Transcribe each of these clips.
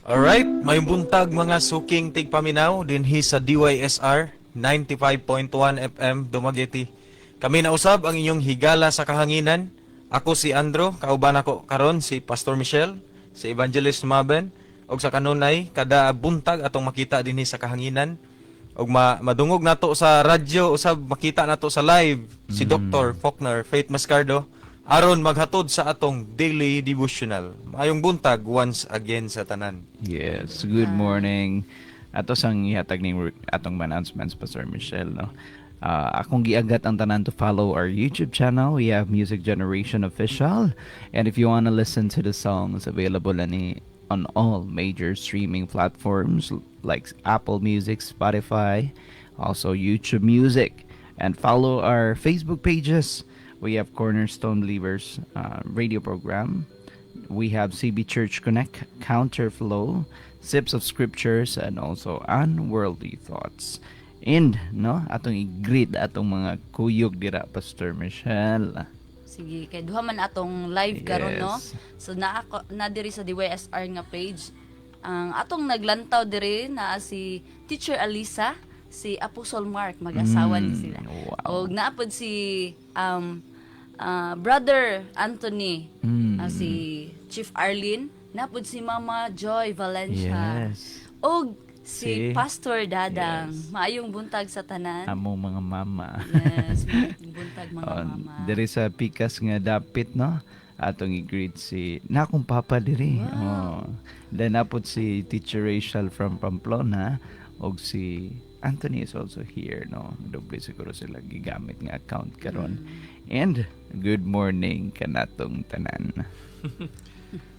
Alright, may buntag mga suking tigpaminaw dinhi sa DYSR 95.1 FM Dumaguete. Kami na usab ang inyong higala sa kahanginan. Ako si Andro, kauban ako karon si Pastor Michelle, si Evangelist Maben, og sa kanunay kada buntag atong makita dinhi sa kahanginan. Og madungog nato sa radyo usab makita nato sa live si Dr. Faulkner Faith Mascardo aron maghatod sa atong daily devotional. Maayong buntag once again sa tanan. Yes, good morning. Ato sang ihatag ning atong announcements Pastor Michelle, no. Akong giagat ang tanan to follow our YouTube channel. We have Music Generation Official, and if you want to listen to the songs available on all major streaming platforms like Apple Music, Spotify, also YouTube Music, and follow our Facebook pages. We have Cornerstone Believers radio program. We have CB Church Connect, Counterflow, Sips of Scriptures, and also Unworldly Thoughts. And, no, atong i-greet atong mga kuyog dira, Pastor Michelle. Sige, kay duha man atong live karon no. Yes. So na diri sa DYSR nga page. Ang atong naglantaw diri na si Teacher Alisa, si Apostle Mark, mag-asawa ni sila. Wow. Og naapod si Brother Anthony, si Chief Arlene, naapod si Mama Joy Valencia. Yes. Og si Si- Pastor Dadang. Yes. Maayong buntag sa tanan. Among mga mama. Yes, maayong buntag mga mama. Diri sa pikas nga dapit, no? Atong i-greet si na akong papa diri. Oh. Then napot si Teacher Rachel from Pamplona og si Anthony is also here, no. Doble siguro sila gigamit nga account karon. And good morning kanatong tanan.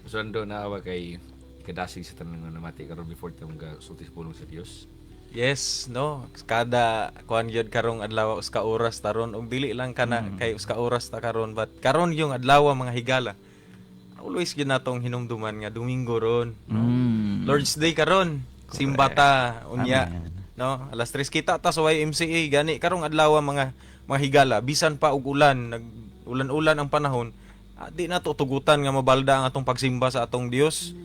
Sundo na awa kay kadasig sa tanan nga namati karon before ta mga sulti pulong sa Dios. Yes, no. Kada kuan gyud karong adlaw uska oras taron ug dili lang kana kay uska oras ta karon but karon yung adlaw mga higala. Always gyud natong hinumduman nga Domingo ron. No? Lord's Day karon. Simbata unya. Amen. No, alas 3 kita ta sa YMCA gani karong adlaw mga higala bisan pa og ulan, nag-ulan-ulan ang panahon. Di na tutugutan nga mabalda ang atong pagsimba sa atong Dios.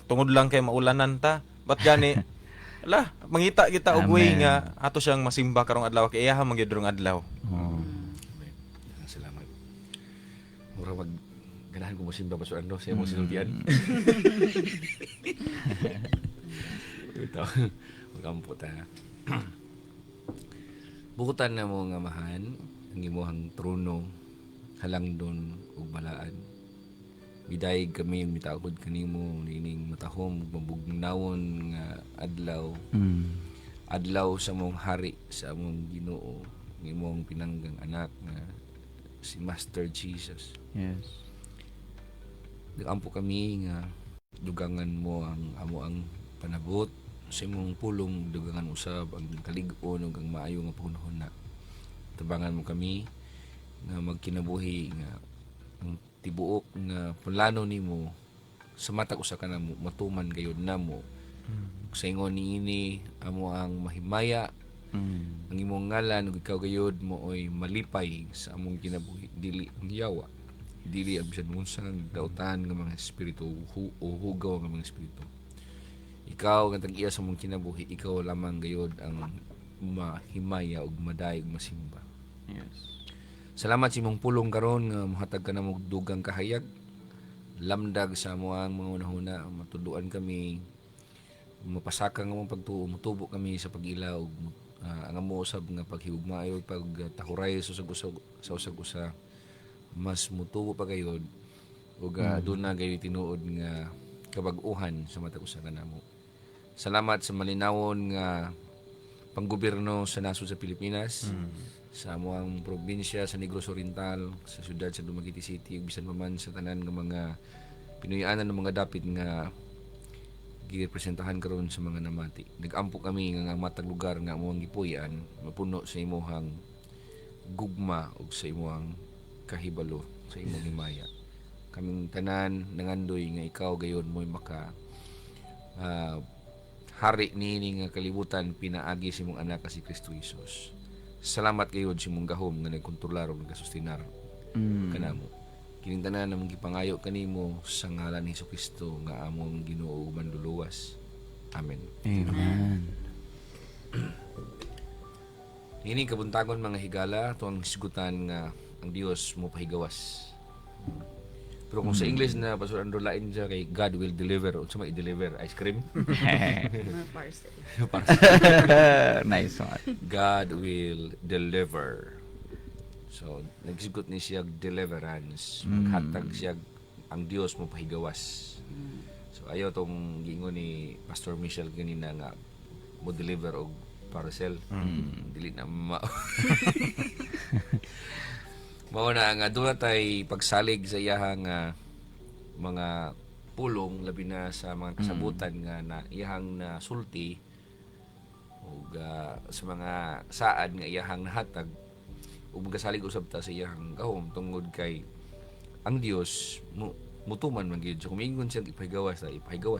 Tungod lang kay maulanan ta. Bat gani ala, mangita kita og way Amen. nga ato siyang masimba karong adlaw kay iyaha man gyud rong adlaw. Oh. Amen. Salamat. Mura mag ganahan ko mo simba pa sa ano sa imong sinultian. Ito. Magampo ta. Bukutan na mo nga mahan ang imong trono halangdon ug balaan. Biday kami mitagod kanimo nining matahom ug mabugnawon nga adlaw. Adlaw sa mong hari sa among Ginoo ng imong pinanggang anak nga si Master Jesus. Yes. Nagampo kami nga dugangan mo ang amo ang panabot sa imong pulong dugangan usab ang kalig-on ug ang maayo nga panahon na. Tabangan mo kami nga magkinabuhi nga ang tibuok nga plano nimo sa matag usa ka namo matuman gayud namo. Sa ingon niini amo ang mahimaya ang imong ngalan ug ikaw gayud mo oy malipay sa among kinabuhi dili ang yawa dili ang bisan unsang dautan nga mga espiritu o hugaw nga mga espiritu. Ikaw nga tag-iya sa among kinabuhi ikaw lamang gayud ang mahimaya ug maday ug masimba. Yes. Salamat sa imong pulong karon nga mohatag ka na mo dugang kahayag. Lamdag sa amo ang mga unahuna matuduan kami mapasaka nga mong pagtuo mutubo kami sa pag-ilaw ang amo usab nga paghigugmaay ug pagtahuray sa usag-usa mas mutubo pa gayud ug doon na gayud tinuod nga kabag-uhan sa matag usa kanamo. Salamat sa malinawon nga panggobyerno sa nasod sa Pilipinas. Sa amuang probinsya sa Negros Oriental, sa syudad sa Dumaguete City, ug bisan pa man sa tanan ng mga Pinoyanan ng mga dapit nga girepresentahan karon sa mga namati. Nag-ampo kami nga matag lugar nga amuang gipuy-an mapuno sa imuhang gugma ug sa imuhang kahibalo sa imong himaya. Kaming tanan nangandoy nga ikaw gayon mo'y maka hari niini nga kalibutan pinaagi sa imong anak si Kristo Jesus. Salamat kayo sa imong gahom nga nagkontrolar ug nagasustinar kanamo. kining tanan namang gipangayo kanimo sa ngalan ni Jesucristo nga among Ginoo ug manluluwas. Amen. Amen. Ini kabuntagon mga higala tuang sigutan nga ang Dios mo pahigawas. Pero kung sa English na Pastor Andrew lain siya kay God will deliver, unsa may deliver ice cream? Parcel. Nice one. God will deliver. So, nagsigot ni siya deliverance. Maghatag siya ang Dios mo pahigawas. So, ayaw tong gingon ni Pastor Michelle ganina nga mo deliver og parcel. Dili na mao na nga doon tay pagsalig sa iyahang mga pulong labi na sa mga kasabutan nga na iyahang na sulti ug sa mga saad nga iyahang nahatag ug magasalig usab ta sa iyahang gahom tungod kay ang Dios mutuman man gyud. So, kung ingon siya ipahigawas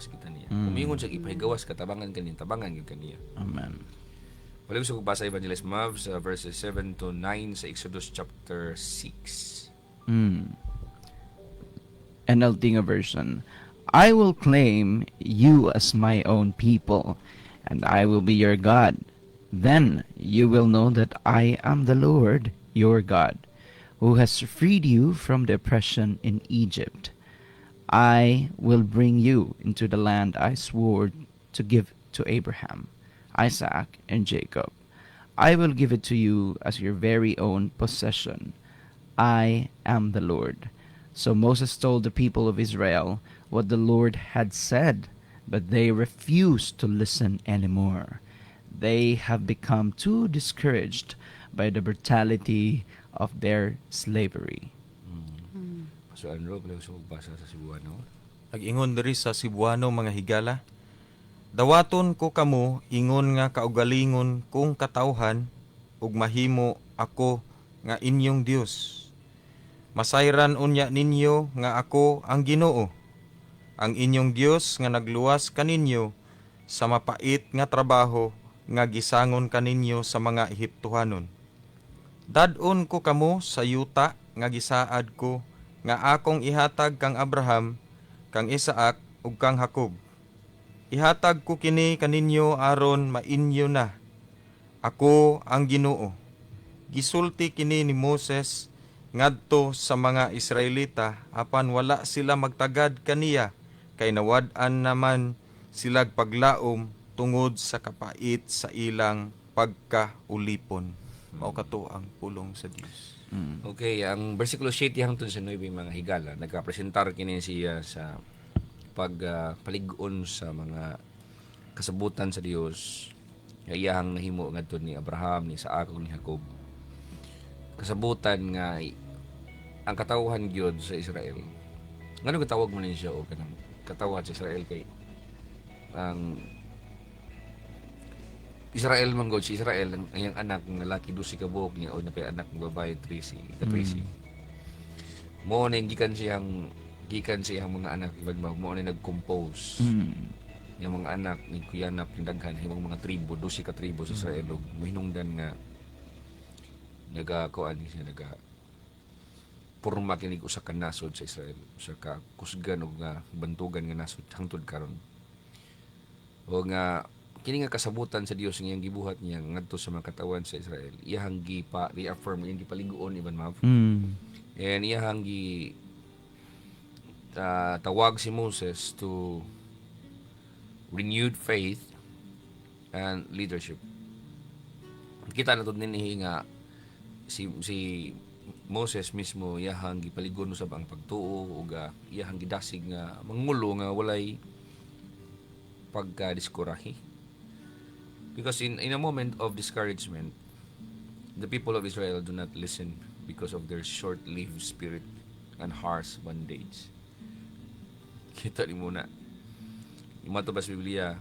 kita niya. Kung ingon siya ipahigawas katabangan kaniya, tabangan gyud kaniya. Amen. Wala gusto ko basa Evangelist Mav sa verses 7 to 9 sa Exodus chapter 6. NLT nga version. I will claim you as my own people, and I will be your God. Then you will know that I am the Lord, your God, who has freed you from the oppression in Egypt. I will bring you into the land I swore to give to Abraham, Isaac, and Jacob. I will give it to you as your very own possession. I am the Lord. So Moses told the people of Israel what the Lord had said, but they refused to listen anymore. They have become too discouraged by the brutality of their slavery. So Andrew, wala gusto ko basa sa Cebuano. Nag-ingon diri sa Cebuano mga higala. Dawaton ko kamo ingon nga kaugalingon kong katawhan ug mahimo ako nga inyong Dios. Masayran unya ninyo nga ako ang Ginoo, ang inyong Dios nga nagluwas kaninyo sa mapait nga trabaho nga gisangon kaninyo sa mga Ehiptohanon. Dadon ko kamo sa yuta nga gisaad ko nga akong ihatag kang Abraham, kang Isaac ug kang Jacob. Ihatag ko kini kaninyo aron mainyo na. Ako ang Ginoo. Gisulti kini ni Moses ngadto sa mga Israelita apan wala sila magtagad kaniya kay nawad-an naman silag paglaom tungod sa kapait sa ilang pagkaulipon. Mao kato ang pulong sa Dios. Okay, ang versikulo 7 hangtod sa 9 mga higala, nagkapresentar kini siya sa pagpalig-on sa mga kasabutan sa Dios. Iyahang nahimo ngadto ni Abraham, ni Isaac ug ni Jacob. Kasabutan nga ang katawhan gyud sa Israel. Ngano gitawag mo niya o kanang katawhan sa Israel kay ang Israel man god si Israel ang iyang anak ng lalaki 12 ka buok niya o napay anak ng babae 13 mo na gikan siyang mga anak ibad mo na nag-compose yung mga anak ni kuyanap yung daghan yung mga tribo 12 ka tribo sa Israel ug mahinungdan nga nagakuan siya porma kinig usa ka nasod sa Israel usa ka kusgan ug nga bantugan nga nasod hangtod karon o nga kini nga kasabutan sa Dios nga iyang gibuhat niya ngadto sa mga katawan sa Israel iyang reaffirm iyang gipaliguon iban mav and iyang tawag si Moses to renewed faith and leadership. Kita na to dinhi nga si Moses mismo iyang gipaligon usab ang pagtuo ug iyang gidasig nga mangulo nga walay pagka-diskorahi. Because in a moment of discouragement, the people of Israel do not listen because of their short-lived spirit and harsh bondage. Kita ni muna. Imato ba sa Biblia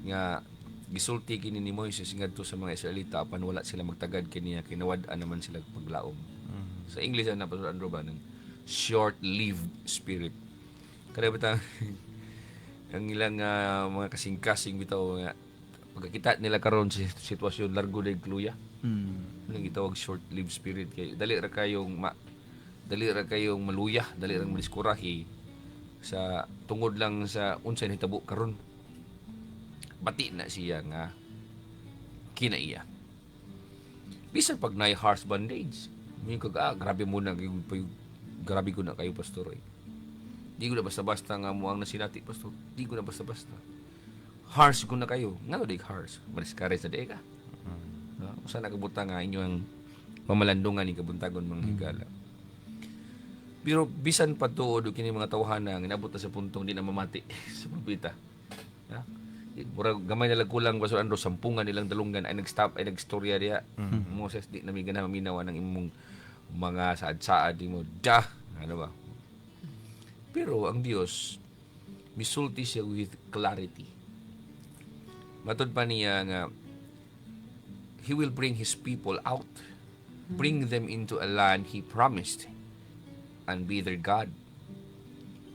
nga gisulti kini ni Moises ngadto sa mga Israelita apan wala sila magtagad kaniya kinawad-an naman sila paglaom. Sa English na Pastor Andrew ba ng short-lived spirit. Kada bitaw ang ilang mga kasing-kasing bitaw nga pagkakita nila karon sa sitwasyon largo day kluya. Nang gitawag short-lived spirit kay dali ra kayong dali ra kayong maluya, dali ra madiskurahi sa tungod lang sa unsay nahitabo karon. Bati na siya nga kinaiya. Bisan pag na harsh bandage, may grabe mo na, grabe ko na kayo, pastor. Di ko na basta-basta nga mo ang nasinati, pastor. Di ko na basta-basta. Harsh ko na kayo. Nga di harsh. Maliskares na di ka. Sana kabuta nga inyong mamalandungan ni kabuntagon mga higala. Pero bisan pa tuod kini mga tawhana nga inabot na sa puntong di na mamati sa propeta. Ha? Murag gamay na lang kulang baso andro sampungan nilang dalungan ay nag-stop ay nagstorya diya. Moses di na mi gana maminawa ng imong mga saad-saad mo. Ano ba? Pero ang Dios misulti siya with clarity. Matod pa niya nga He will bring His people out, bring them into a land He promised, and be their God.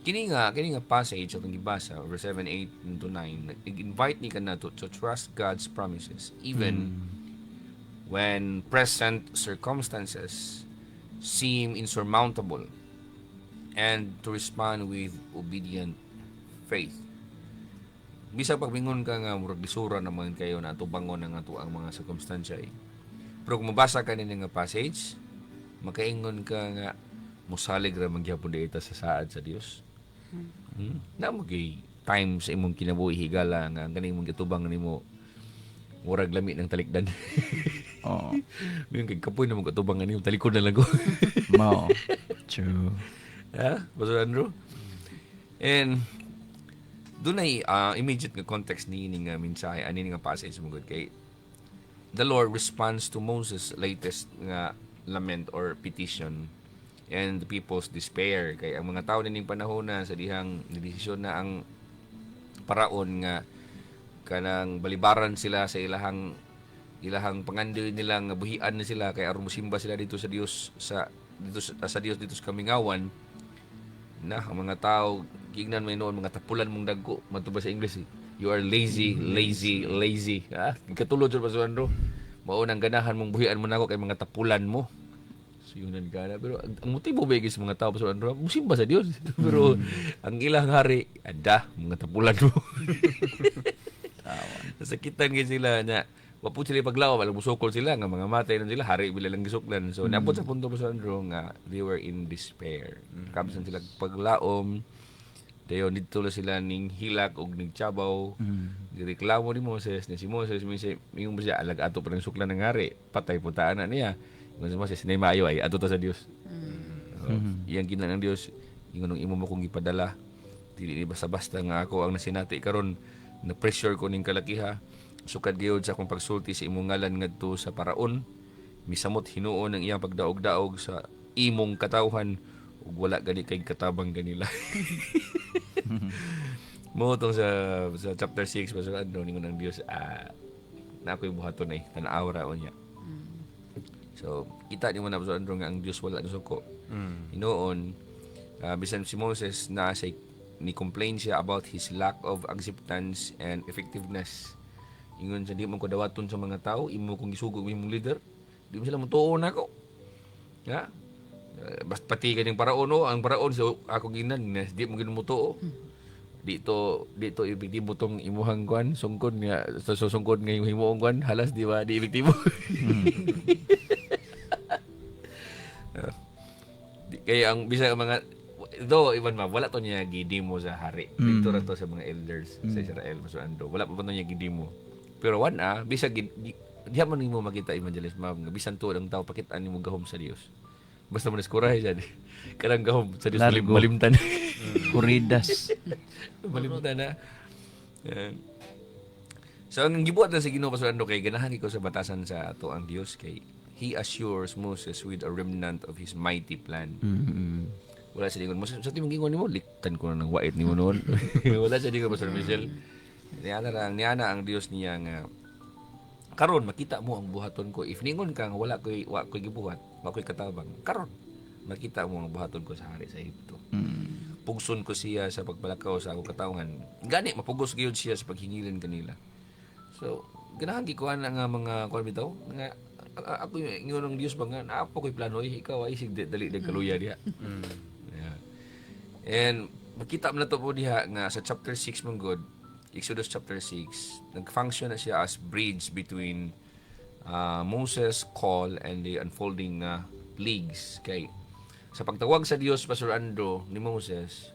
Kini nga passage atong gibasa, verse 7, 8, to 9, nag-invite ni ka na to trust God's promises, even when present circumstances seem insurmountable, and to respond with obedient faith. Bisa pagmingon ka nga murag lisura naman kayo na tubangon ang ato ang mga sirkumstansya. Pero kung mabasa ka nila nga passage, makaingon ka nga musalig ra magyapon dita sa saad sa Dios. Na magay time sa imong kinabuhi higala nga ganing mong gitubang nimo murag lami ng talikdan. Oo. Yung kay kapoy na mong katubang nimo talikod na lang ko. Mao. True. Ha? Pastor Andrew? And doon ay immediate nga context ni nga mensahe ani nga passage mo good kay the Lord responds to Moses' latest nga lament or petition and the people's despair kay ang mga tao nining panahon na sa dihang desisyon na ang paraon nga kanang balibaran sila sa ilahang pangandoy nila nga buhian na sila kay aron mosimba sila dito sa Dios sa Dios dito sa kamingawan na ang mga tao gignan may noon mga tapulan mong dagko matuba sa English you are lazy ha katulod sa Pastor mao nang ganahan mong buhian mo nako kay mga tapulan mo so yun ang gana pero ang motibo ba sa mga tao Pastor Andro musimba sa Dios pero ang ilang hari ada mga tapulan mo nasakitan gyud sila na wapo sila paglaw walang musukol sila nga mga matay na sila hari bila lang gisuklan so naabot sa punto Pastor Andro nga they were in despair kamsan sila paglaom dayon dito sila ning hilak og ning tiyabaw gireklamo ni Moses na si Moses mingon ba siya alag ato pa ng suklan ng hari patay putaan na niya ingon si Moses nay maayo ay ato ta sa Dios iyang ginan ng Dios ingon imo mo kong ipadala dili ni basta-basta nga ako ang nasinati karon na pressure ko ning kalakiha sukad gyud sa akong pagsulti sa imong ngalan ngadto sa paraon misamot hinuon ang iyang pagdaog-daog sa imong katawhan ug wala gani kay katabang ganila mo tong sa chapter 6 pasal adto ningon ang Dios na ako'y buhaton ay tan-aw ra unya so kita ni mo na pasal nga ang Dios wala nasuko hinuon bisan si Moses na say ni complain siya about his lack of acceptance and effectiveness ingon sa di mo ko dawaton sa mga tao imo kong gisugod imong leader di mo sila mutuo nako ha basta pati kaning paraon ang paraon so ako ginan di mo ginumutuo dito epektibo tong imuhang kwan sungkod nga sa susungkod nga himuong kwan halas di ba di epektibo kaya ang bisa mga do iban wala to niya gidimo sa hari dito ra to sa mga elders sa Israel masuando wala pa niya gidimo pero bisa diha man nimo makita evangelist ma'am nga bisan tuod ang tao pakitaan nimo gahom sa Dios basta mo naskurahe siya kanang gahom sa Dios malimtan Kuridas. malimtan na so ang gibuhat na sa Ginoo Pastor Ando kay ganahan ko sa batasan sa ato ang Dios kay He assures Moses with a remnant of His mighty plan wala siya dingon sa timong gingon nimo liktan ko na ng wait nimo noon wala siya dingon Pastor Michelle niya ang Dios niya nga karon makita mo ang buhaton ko if ningon ka nga wala ko'y gibuhat wa ko'y katabang karon makita mo ang buhaton ko sa hari sa Ehipto pugson ko siya sa pagbalakaw sa akong katawhan gani mapugos gyud siya sa paghingilin kanila so ganahan gikuan nga mga kuan bitaw nga ako yung ng Dios ba nga na ako ko'y plano ikaw ay sig dali de kaluya diha. Yeah. And makita mo na to po diha nga sa chapter 6 man God, Exodus chapter 6, nag-function na siya as bridge between Moses' call and the unfolding plagues. Kay sa pagtawag sa Dios Pastor Andro ni Moses,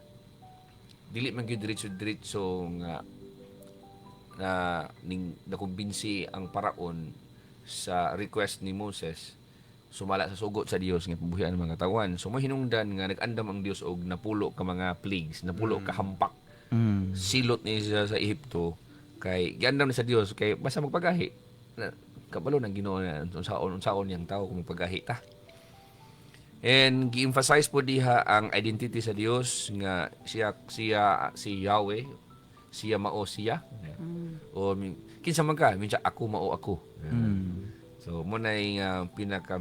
dili man gyud diretso nga na nakumbinsi ang paraon sa request ni Moses sumala sa sugot sa Dios nga pabuhian ang mga katawan. So mahinungdan nga nag-andam ang Dios og napulo ka mga plagues, napulo ka hampak. Silot ni siya sa Ehipto kay giandam ni sa Dios kay basta magpagahi. Kabalo nang Ginoo na unsaon yang tao kung magpagahi ta. And gi-emphasize po diha ang identity sa Dios nga si Yahweh, siya mao siya. O kinsa man ka, minsan ako mao ako. So mo na pinaka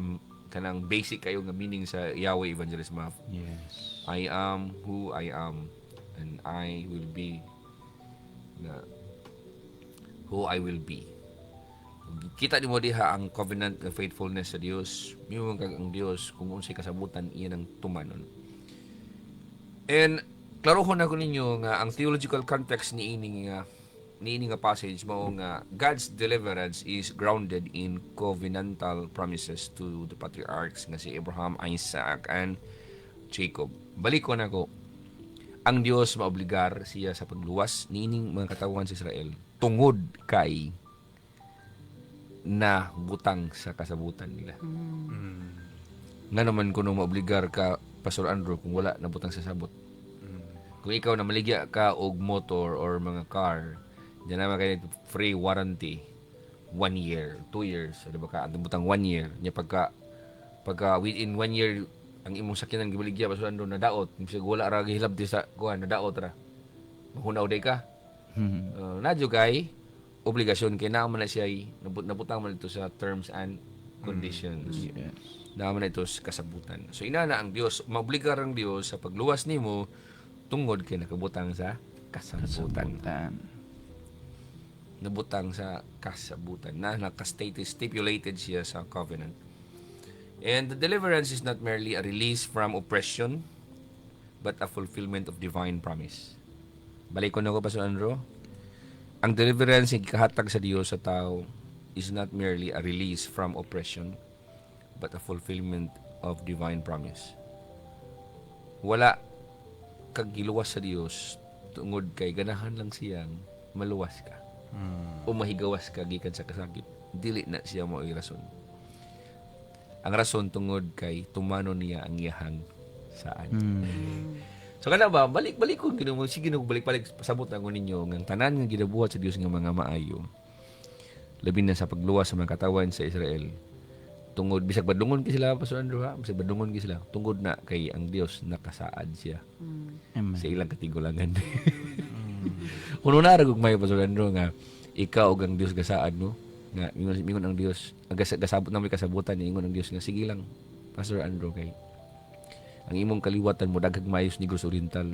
kanang basic kayo nga meaning sa Yahweh Evangelist Math. Yes. I am who I am and I will be who I will be. Kita ni mo diha ang covenant ng faithfulness sa Dios. Mimo kag ang Dios kung unsay kasabutan iyan ang tumanon. And klarohon ako ninyo nga ang theological context ni ini nga passage mao nga God's deliverance is grounded in covenantal promises to the patriarchs nga si Abraham, Isaac, and Jacob. Balikon ako. Ang Dios maobligar siya sa pagluwas niining mga katawan sa Israel tungod kay na butang sa kasabutan nila. Nga naman kuno maobligar ka Pastor Andrew kung wala na butang sa sabot. Kung ikaw na maligya ka og motor or mga car, diyan naman kayo free warranty 1 year, 2 years, di ba ka? Ang butang 1 year. Nya pagka within 1 year ang imong sakyanan gibaligya Pastor Andrew na daot, bisag wala ra gihilab di sa kuan na daot ra. Mahunaw day ka. Nadyo kay obligasyon kay naman na siya nabutang man ito sa terms and conditions. Yes. Naman na ito sa kasabutan. So inana ang Dios, maobligar ang Dios sa pagluwas nimo tungod kay nakabutang sa kasabutan. Nabutang sa kasabutan na stipulated siya sa covenant. And the deliverance is not merely a release from oppression but a fulfillment of divine promise. Balik ko na ko Pastor Andrew. Ang deliverance nga gikahatag sa Dios sa tao is not merely a release from oppression but a fulfillment of divine promise. Wala kag giluwas sa Dios tungod kay ganahan lang siyang maluwas ka. O mahigawas ka gikan sa kasakit. Dili na siya mo rason. Ang rason tungod kay tumanon niya ang iyahang saan. So kana ba balik-balik ko Ginoo sige balik-balik pasabot ang ninyo ng tanan nga ginabuhat sa Dios nga mga maayo. Labi na sa pagluwas sa mga katawan sa Israel. Tungod bisag badungon ki sila Pastor Andrew ha, bisag badungon ki sila tungod na kay ang Dios nakasaad siya. Amen. Sa ilang katigulangan. Kuno na ra gug may Pastor Andrew nga ikaw ug ang Dios gasaad mo nga mingon ang Dios gasabot na may kasabutan ni ingon ang Dios nga sige lang Pastor Andrew kay ang imong kaliwatan mo daghang mayos Negros Oriental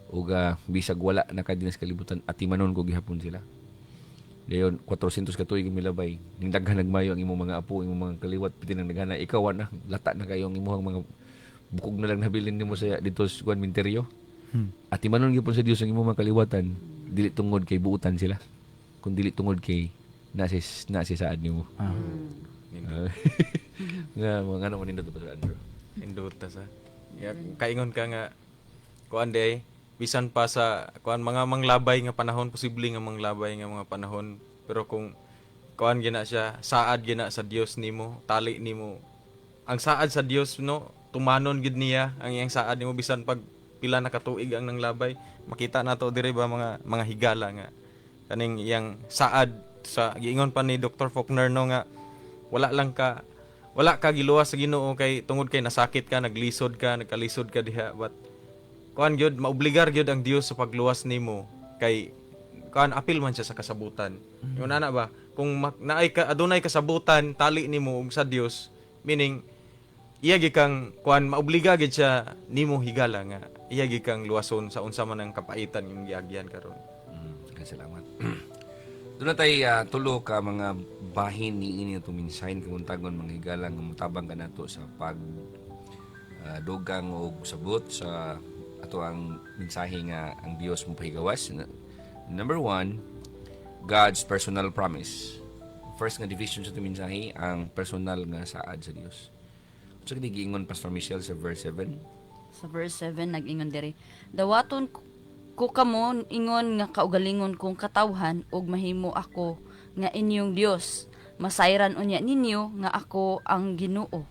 ug bisag wala na kadinas kalibutan at timanon ko gihapon sila. Dayon 400 ka tuig milabay ning daghan nagmayo ang imong mga apo imong mga kaliwat piti nang naghana ikaw na lata na kayo ang imong mga bukog na lang nabilin nimo sa dito sa kuan minteryo. At timanon gyud sa Dios ang imong mga kaliwatan dili tungod kay buutan sila kun dili tungod kay nasi saad nimo. Nga mga ano man nindot pa sa Andrew. Indot ta sa. Kaingon ka nga kuan day bisan pa sa kuan mga manglabay nga panahon posible nga manglabay nga mga panahon pero kung kuan gina siya saad gina sa Dios nimo tali nimo ang saad sa Dios no tumanon gid niya ang iyang saad nimo bisan pag pila na katuig ang nanglabay makita nato diri ba mga higala nga kaning iyang saad sa giingon pa ni Dr. Faulkner no nga wala ka giluwas sa Ginoo kay tungod kay nasakit ka, nagkalisod ka diha but kuan gyud maobligar gyud ang Dios sa pagluwas nimo kay kuan apil man siya sa kasabutan. Yun ana ba kung naay ka adunay kasabutan tali nimo ug sa Dios meaning iya gyud kang kuan maobliga gyud siya nimo higala nga iya gyud kang luwason sa unsa man ang kapaitan yung giagyan karon. Salamat. Doon na tayo tulo ka mga bahin ni ini tuminsahin kung tagon mga higalang nga mutabang ka nato sa pag dugang o sabot sa ato ang mensahe nga ang Dios mo pahigawas. Number 1, God's personal promise. First nga division sa tuminsahe ang personal nga saad sa Dios. So kini giingon Pastor Michelle sa verse 7. Sa verse 7 nag-ingon diri, dawaton ko kamo ingon nga kaugalingon kong katawhan ug mahimo ako nga inyong Dios. Masayran unya ninyo nga ako ang Ginoo.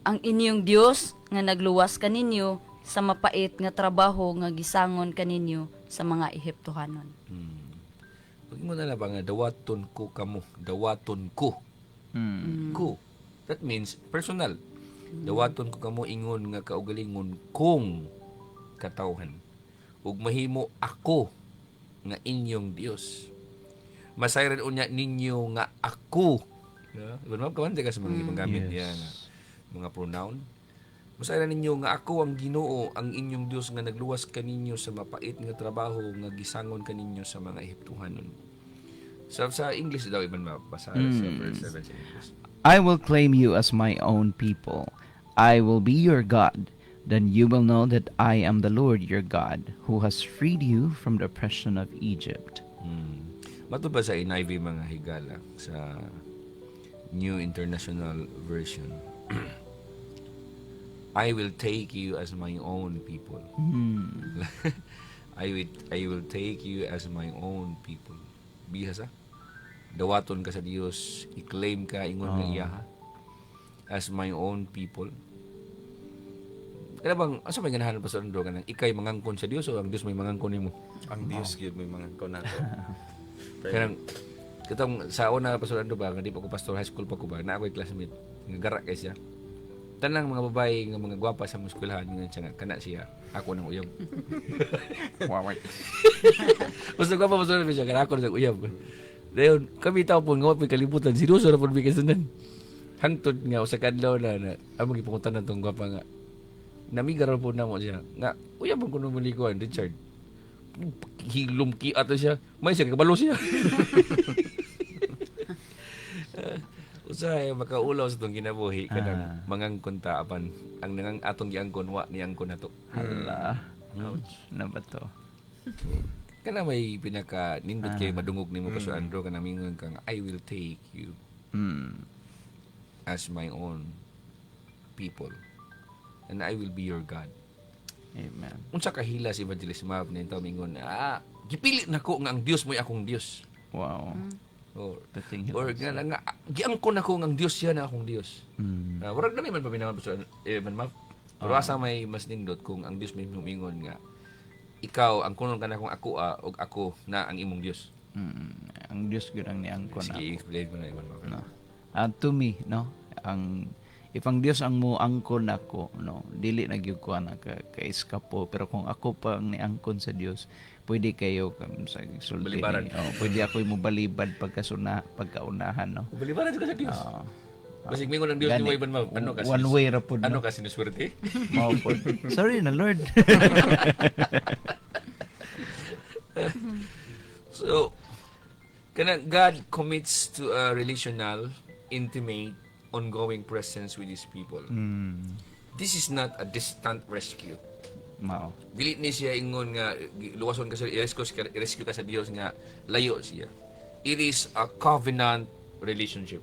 Ang inyong Dios nga nagluwas kaninyo sa mapait nga trabaho nga gisangon kaninyo sa mga Ehiptohanon. Pag mo na ba nga dawaton ko kamo, dawaton ko. Ko. That means personal. Dawaton ko kamo ingon nga kaugalingon kong katawhan. Ug mahimo ako nga inyong Dios. Masayran unya ninyo nga ako. Ibon mo kaman ka sa mga ibang gamit Yes. yan. Mga pronoun. Masayran ninyo nga ako ang Ginoo, ang inyong Dios nga nagluwas kaninyo sa mapait nga trabaho nga gisangon kaninyo sa mga Ehiptohanon. Sa English daw ibon mabasa sa verse 7 sa English. I will claim you as my own people. I will be your God. Then you will know that I am the Lord your God, who has freed you from the oppression of Egypt. Mato ba sa NIV mga higala sa New International Version? I will take you as my own people. I will take you as my own people. Bihasa? Dawaton ka sa Dios, i-claim ka ingon nga iya as my own people. Kaya bang, asa may ganahan pa sa undo ka nang ikay mangangkon sa Dios o ang Dios may mangangkon nimo? Ang Dios gyud may mga konato. Kaya katong sa una pa sa undo ba, nga di pa ko pastor high school pa ko ba, na ako'y classmate, nga gara kay siya. Tanang mga babae nga mga gwapa sa muskwelahan nga siya nga kana siya, ako nang uyab. Waway. Basta gwapa pa sa undo siya, kana ako nang uyab. Dayon, kami tao po nga may kalibutan, sinuso na po may kasundan. Hangtod nga, sa kadlaw na amang ipungutan na itong gwapa nga. Namigaral po na mo siya. Nga, uyab ang kuno malikuan, Richard. Hilom ki ato siya. May siya, kabalo siya. Usahay, makaulaw sa itong kinabuhi. Kanang mangangkon ta apan. Ang nangang atong giangkon, wa ni angkon na to. Hala. Na ba to? Kana may pinaka nindot kay madungog nimo ka sa Andro kana mingon kang I will take you as my own people and I will be your God. Amen. Unsa ka hila si Evangelist Mab nito mingon gipili nako nga ang Dios mo'y akong Dios. Wow. The thing Or nga giangkon nako nga ang Dios siya na akong Dios. Warag na man paminawan sa Evan Mab. Pero asa may mas nindot kung ang Dios may mingon nga ikaw ang kunon ka na kung ako o ako na ang imong Dios. Ang Diyos gyud ang niangkon Sige, ako. explain mo na Evan Mab. No. To me, no, if ang Dios ang mo angkon ako, no, dili na gyud ko na ka eskapo, pero kung ako pa ang niangkon sa Dios, pwede kayo sa sulti. Balibaran. Pwede ako mo balibad pagkaunahan, no. Balibaran ka sa Dios. Oo. Basig mingon ang Dios Gani. ni Ivan Mab. Ano kasi? One way ra pud. Ano kasi sinuswerte? Mao pod. Sorry na Lord. So, kana God commits to a relational, intimate, ongoing presence with His people. This is not a distant rescue. Mao. Dili ni siya ingon nga luwason ka sa i-rescue ka sa Dios nga layo siya. It is a covenant relationship.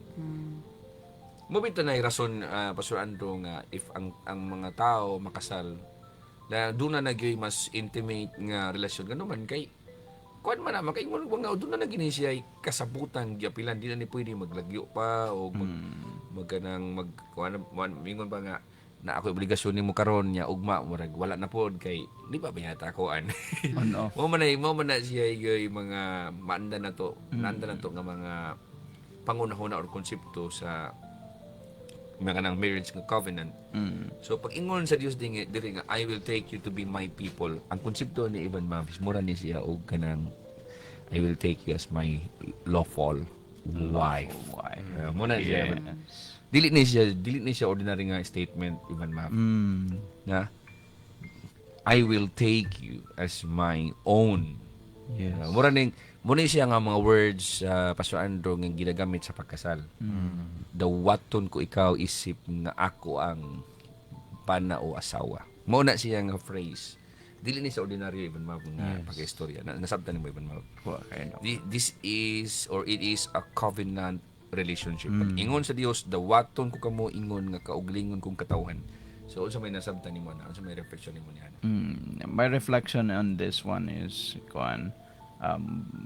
Mabito na rason Pastor Andrew nga if ang mga tao makasal na doon na nagyoy mas intimate nga relasyon ganoman kay kuan man naman kay ingon nga doon na nagini siya kasabutan giapilan di na ni pwede maglagyo pa o magkanang mingon ba nga na ako obligasyon nimo karon nya ugma murag wala na pod kay di ba biyata koan. Ano? mo man na siya yoy mga maanda na to nga mga pangunahuna or konsepto sa mga kanang marriage nga covenant. So pag ingon sa Dios diri nga I will take you to be my people. Ang konsepto ni Ivan Mavis mura ni siya og kanang I will take you as my lawful wife. Muna siya. Dili ni siya ordinary nga statement Ivan Mavis. Na I will take you as my own. Yes. Mura ning Muna siya nga mga words Pastor Andrew nga ginagamit sa pagkasal. Dawaton ko ikaw isip nga ako ang pana o asawa. Muna siya nga phrase. Dili ni sa ordinaryo Ivan Mav nga pagka-istorya. Nasabtan mo Ivan Mav. This is or it is a covenant relationship. Pag ingon sa Dios, dawaton ko kamo ingon nga kauglingon kong katawhan. So unsa may nasabtan nimo na? Unsa may reflection nimo niya? My reflection on this one is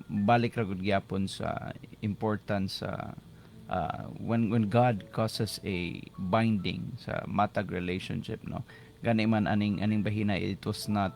balik ra gud gyapon sa importance sa when God causes a binding sa matag relationship, no, gani man aning bahina, it was not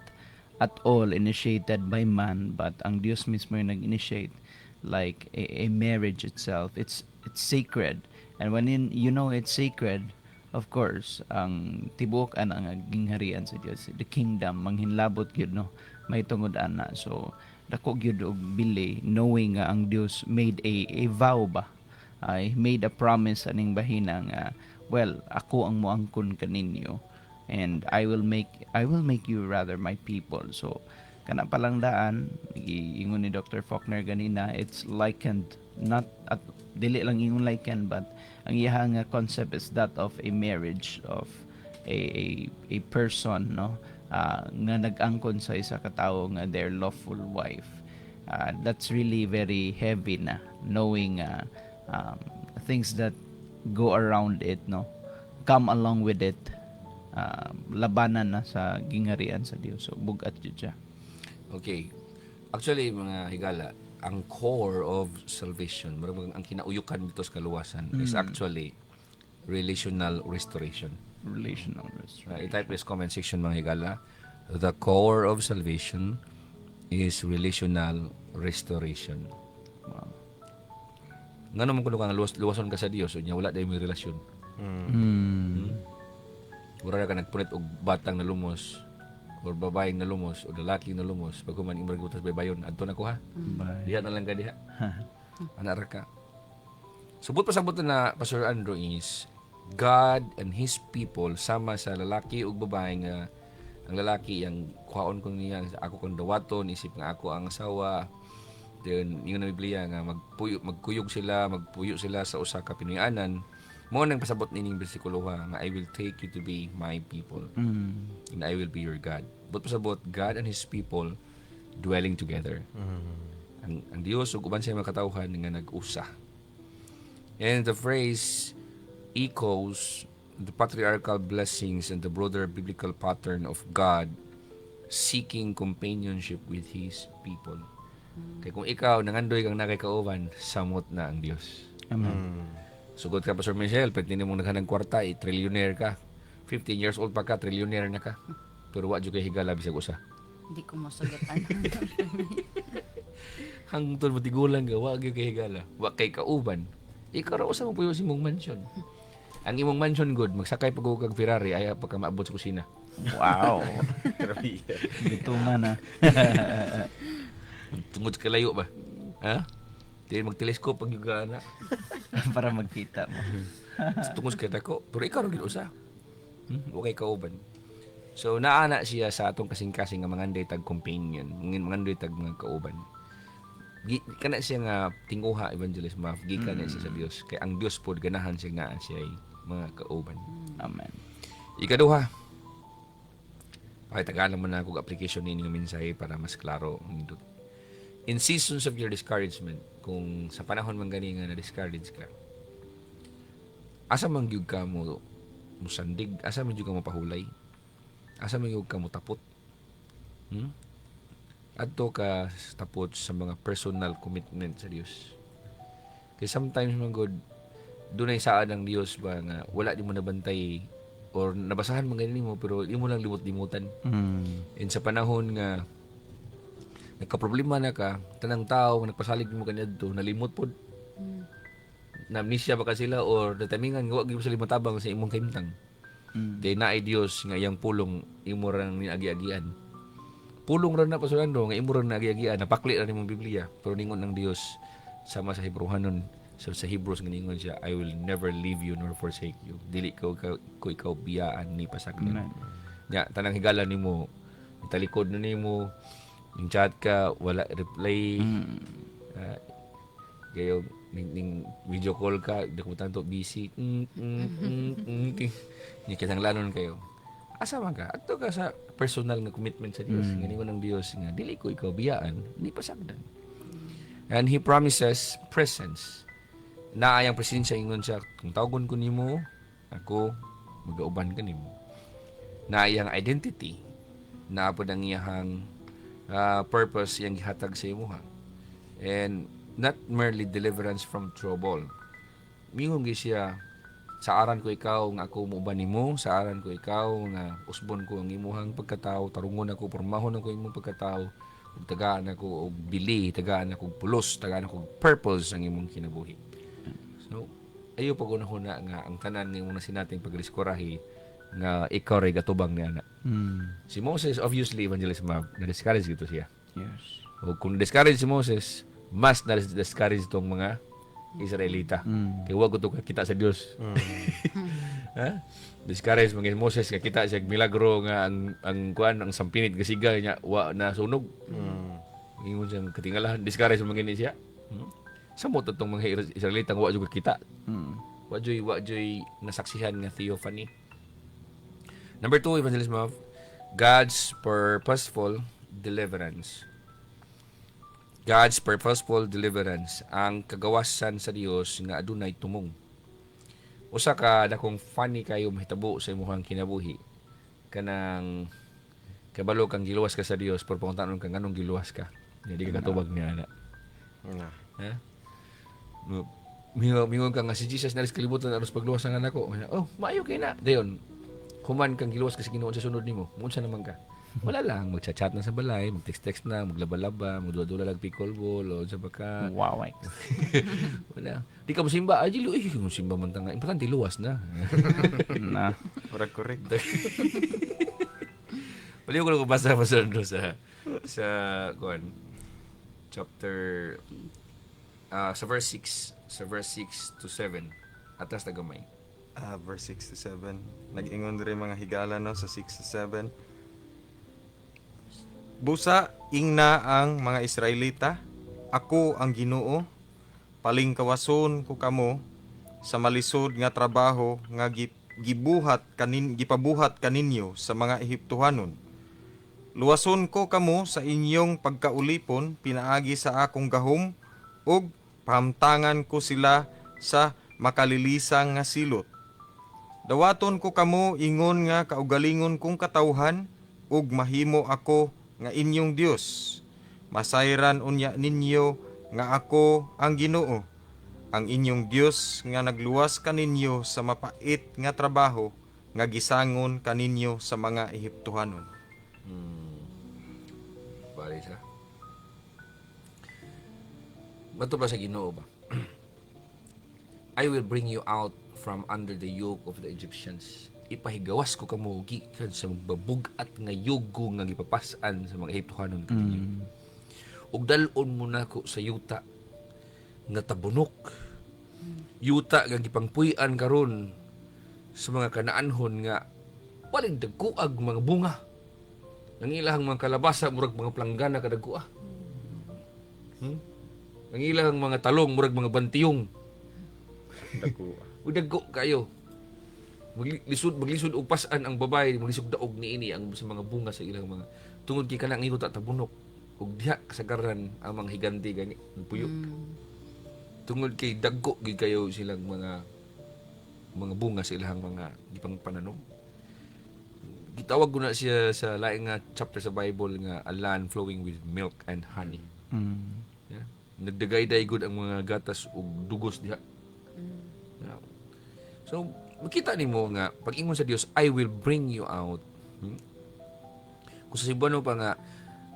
at all initiated by man, but ang Dios mismo yung nag-initiate, like a marriage itself. It's sacred, and when it's sacred, of course ang tibuok ang gingharian sa Dios, the kingdom manghinlabot gyud, no, may tungod ana. So dako gyud og bili knowing nga ang Dios made a vow ba, I made a promise aning bahina nga, well, ako ang moangkon kaninyo, and I will make you rather my people. So kana palang daan ingon ni Dr. Faulkner ganina, it's likened, not at dili lang ingon likened, but ang iya nga concept is that of a marriage of a person, no, nga nag-angkon sa isa ka tawo nga their lawful wife. That's really very heavy na, knowing things that go around it, no, come along with it, labanan na sa gingharian sa Dios. So bugat jud siya. Okay. Actually, mga higala, ang core of salvation, ang kinauyukan dito sa kaluwasan is actually relational restoration. Relational restoration. I-type this comment section, mga higala. The core of salvation is relational restoration. Wow. Nga naman kung luwason ka sa Dios, unya wala dahil may relasyon. Mura ka nagpunit og batang na lumos, or babaeng na lumos, o lalaki na lumos, pag kuman imong gutas baybayon, adto na ko ha. Diha na lang ka diha. Anak ra ka. Subot pa sabot na Pastor Andrew is God and His people sama sa lalaki ug babae nga ang lalaki ang kuhaon ko niya ako kung dawaton isip nga ako ang asawa. Then yung na Biblia nga magpuyo sila sa usa ka pinuyanan. Mo nang pasabot nining bersikulo nga I will take you to be my people and I will be your God. But pasabot God and His people dwelling together. Ang Dios ug uban sa mga katawhan nga nag-usa. And the phrase echoes the patriarchal blessings and the broader biblical pattern of God seeking companionship with His people. Kaya kung ikaw nangandoy kang nakay kauban, samot na ang Dios. Amen. Sugod ka, Pastor Michelle, pwede mong naghanang kwarta, trillionaire ka. 15 years old pa ka, trillionaire na ka. Pero wa jud kay higala bisag usa. Hindi ko masagatan. Hangtod mo tigulang ka, wa gyud kay higala. Wa kay kauban. Ikaw ra usa mo puyo sa imong mansion. Ang imong mansion good, magsakay pag kag Ferrari ay pagka maabot sa kusina. Wow. Gitungan na. Tungod sa kalayo ba? Ha? Di magteleskop pag yuga na. Para magkita mo. Tungod sa ko. Pero ikaw rin usa. Okay kauban. So naana siya sa atong kasing-kasing nga manganday tag companion, manganday tag mga kauban. Kana siya nga tinguha evangelist Maf, gikan na siya sa Dios. Kay ang Dios pod ganahan siya nga siya ay mga kauban. Amen. Ikaduha. Pakitagalan mo na akong application ninyo mensahe para mas klaro. In seasons of your discouragement, kung sa panahon man gani nga na-discourage ka, asa man gyud ka mo musandig, asa man gyud ka mo pahulay, asa man gyud ka mo tapot. Adto ka tapot sa mga personal commitment sa Dios. Kaya sometimes man god dunay saad ang Dios ba nga wala di mo nabantay or nabasahan man ganini mo pero imo lang limot-limutan. And sa panahon nga nagka-problema na ka, tanang tao nagpasalig mo kaniadto, nalimot pod. Na-amnesia ba ka sila or natamingan nga wa gyud sila matabang sa imong kahimtang. Kay naay Dios nga iyang pulong imo ra ni agi-agian. Pulong ra na pasulando nga imo ra na agi-agian, napakli ra nimong Biblia, pero ningon ng Dios sama sa Hebrewanon. So sa Hebrews nga ningon siya, I will never leave you nor forsake you. Dili ko ikaw biyaan ni pasagdan. Ya, tanang higala nimo, talikod na nimo, yung chat ka, wala reply, Gayo ning video call ka, di ko tanto busy. Ni kitang lanon kayo. Asa man ka? Adto ka sa personal nga commitment sa Dios. Nga ningon ng Dios nga dili ko ikaw biyaan, hindi pasagdan. And He promises presence. Naayang presensya ingon siya, kung tawagon ko nimo, ako magauban ka nimo. Naayang identity, naapod ang iyahang purpose yang gihatag sa imuha. And not merely deliverance from trouble. Mingon gyud siya, sa aran ko ikaw nga ako muuban nimo, sa aran ko ikaw nga usbon ko ang imuhang pagkatao, tarungon ako, pormahon ako imong pagkatao, ug tagaan ako og bili, tagaan ako og pulos, tagaan ako og purpose ang imong kinabuhi. So, ayo pag-una nga ang tanan nga imong sinating pagdiskurahi nga ikaw ray gatubang niya na. Si Moses, obviously, evangelist Mab, na-discourage dito siya. Yes. O kung discourage si Moses, mas na-discourage itong mga Israelita. Kaya huwag ko ito kita sa Diyos. Ha? Discourage mga Moses, kita siya milagro nga ang kuan, ang sampinit kasiga niya, wa na sunog. Ingon siyang katingalahan, discourage mga gini siya. Samot itong mga Israelita nga wa juga kita. Wa joy nasaksihan nga theophany. Number 2, Evangelist Mav, God's purposeful deliverance. God's purposeful deliverance, ang kagawasan sa Dios nga adunay tumong. Usa ka dakong funny kayo mahitabo sa imong kinabuhi. Kanang kabalo kang giluwas ka sa Dios, pero pangutanon kang nganong giluwas ka. Di ka katubag niya ana. Ha? Mingon ka nga si Jesus na kalibutan aros pagluwas ng anak ko. Oh, maayo kay na. Dayon, human kang giluwas kasi Ginoo sa sunod nimo. Unsa naman ka? Wala lang, magchat-chat na sa balay, mag-text na, maglaba-laba, magdula-dula lang pickleball o sa baka. Wow. Wala. Di ka masimba, ajilo, masimba man tanga. Importante luwas na. Na. Correct. Baliw ko lang basa sa kuan chapter sa verse 6 to 7 atas na gamay. Verse 6 to 7. Nag-ingon rin mga higala no sa 6 to 7. Busa ingna ang mga Israelita, ako ang Ginoo, palingkawason ko kamo sa malisod nga trabaho nga gipabuhat kaninyo sa mga Ehiptohanon. Luwason ko kamo sa inyong pagkaulipon pinaagi sa akong gahom ug pahamtangan ko sila sa makalilisang nga silot. Dawaton ko kamo ingon nga kaugalingon kong katawhan ug mahimo ako nga inyong Dios. Masayran unya ninyo nga ako ang Ginoo, ang inyong Dios nga nagluwas kaninyo sa mapait nga trabaho nga gisangon kaninyo sa mga Ehiptohanon. Bali siya. Bato ba sa Ginoo ba? I will bring you out from under the yoke of the Egyptians. Ipahigawas ko kamo gikan sa mababugat nga yugo nga gipapasan sa mga Ehiptohanon kaninyo. Ug dalon mo nako sa yuta nga tabunok. Yuta nga gipangpuy-an karon sa mga kanaanhon nga walig dagkuag mga bunga. Ang ilahang mga kalabasa murag mga planggana kadagkuha. Ang ilahang mga talong murag mga bantiyong. Udagko kayo. Maglisod og pasan ang babae, maglisod daog niini ang sa mga bunga sa ilang mga tungod kay kanang ingon ta tabunok ug diha kasagaran ang mga higanti gani puyo. Tungod kay dagko gid kayo silang mga bunga sa ilang mga gipang pananom. Gitawag ko na siya sa laing nga chapter sa Bible nga a land flowing with milk and honey. Yeah. Nagdagay-day gud ang mga gatas ug dugos diha. Yeah. So makita nimo nga pag ingon sa Dios, I will bring you out. Kung sa Cebuano pa nga,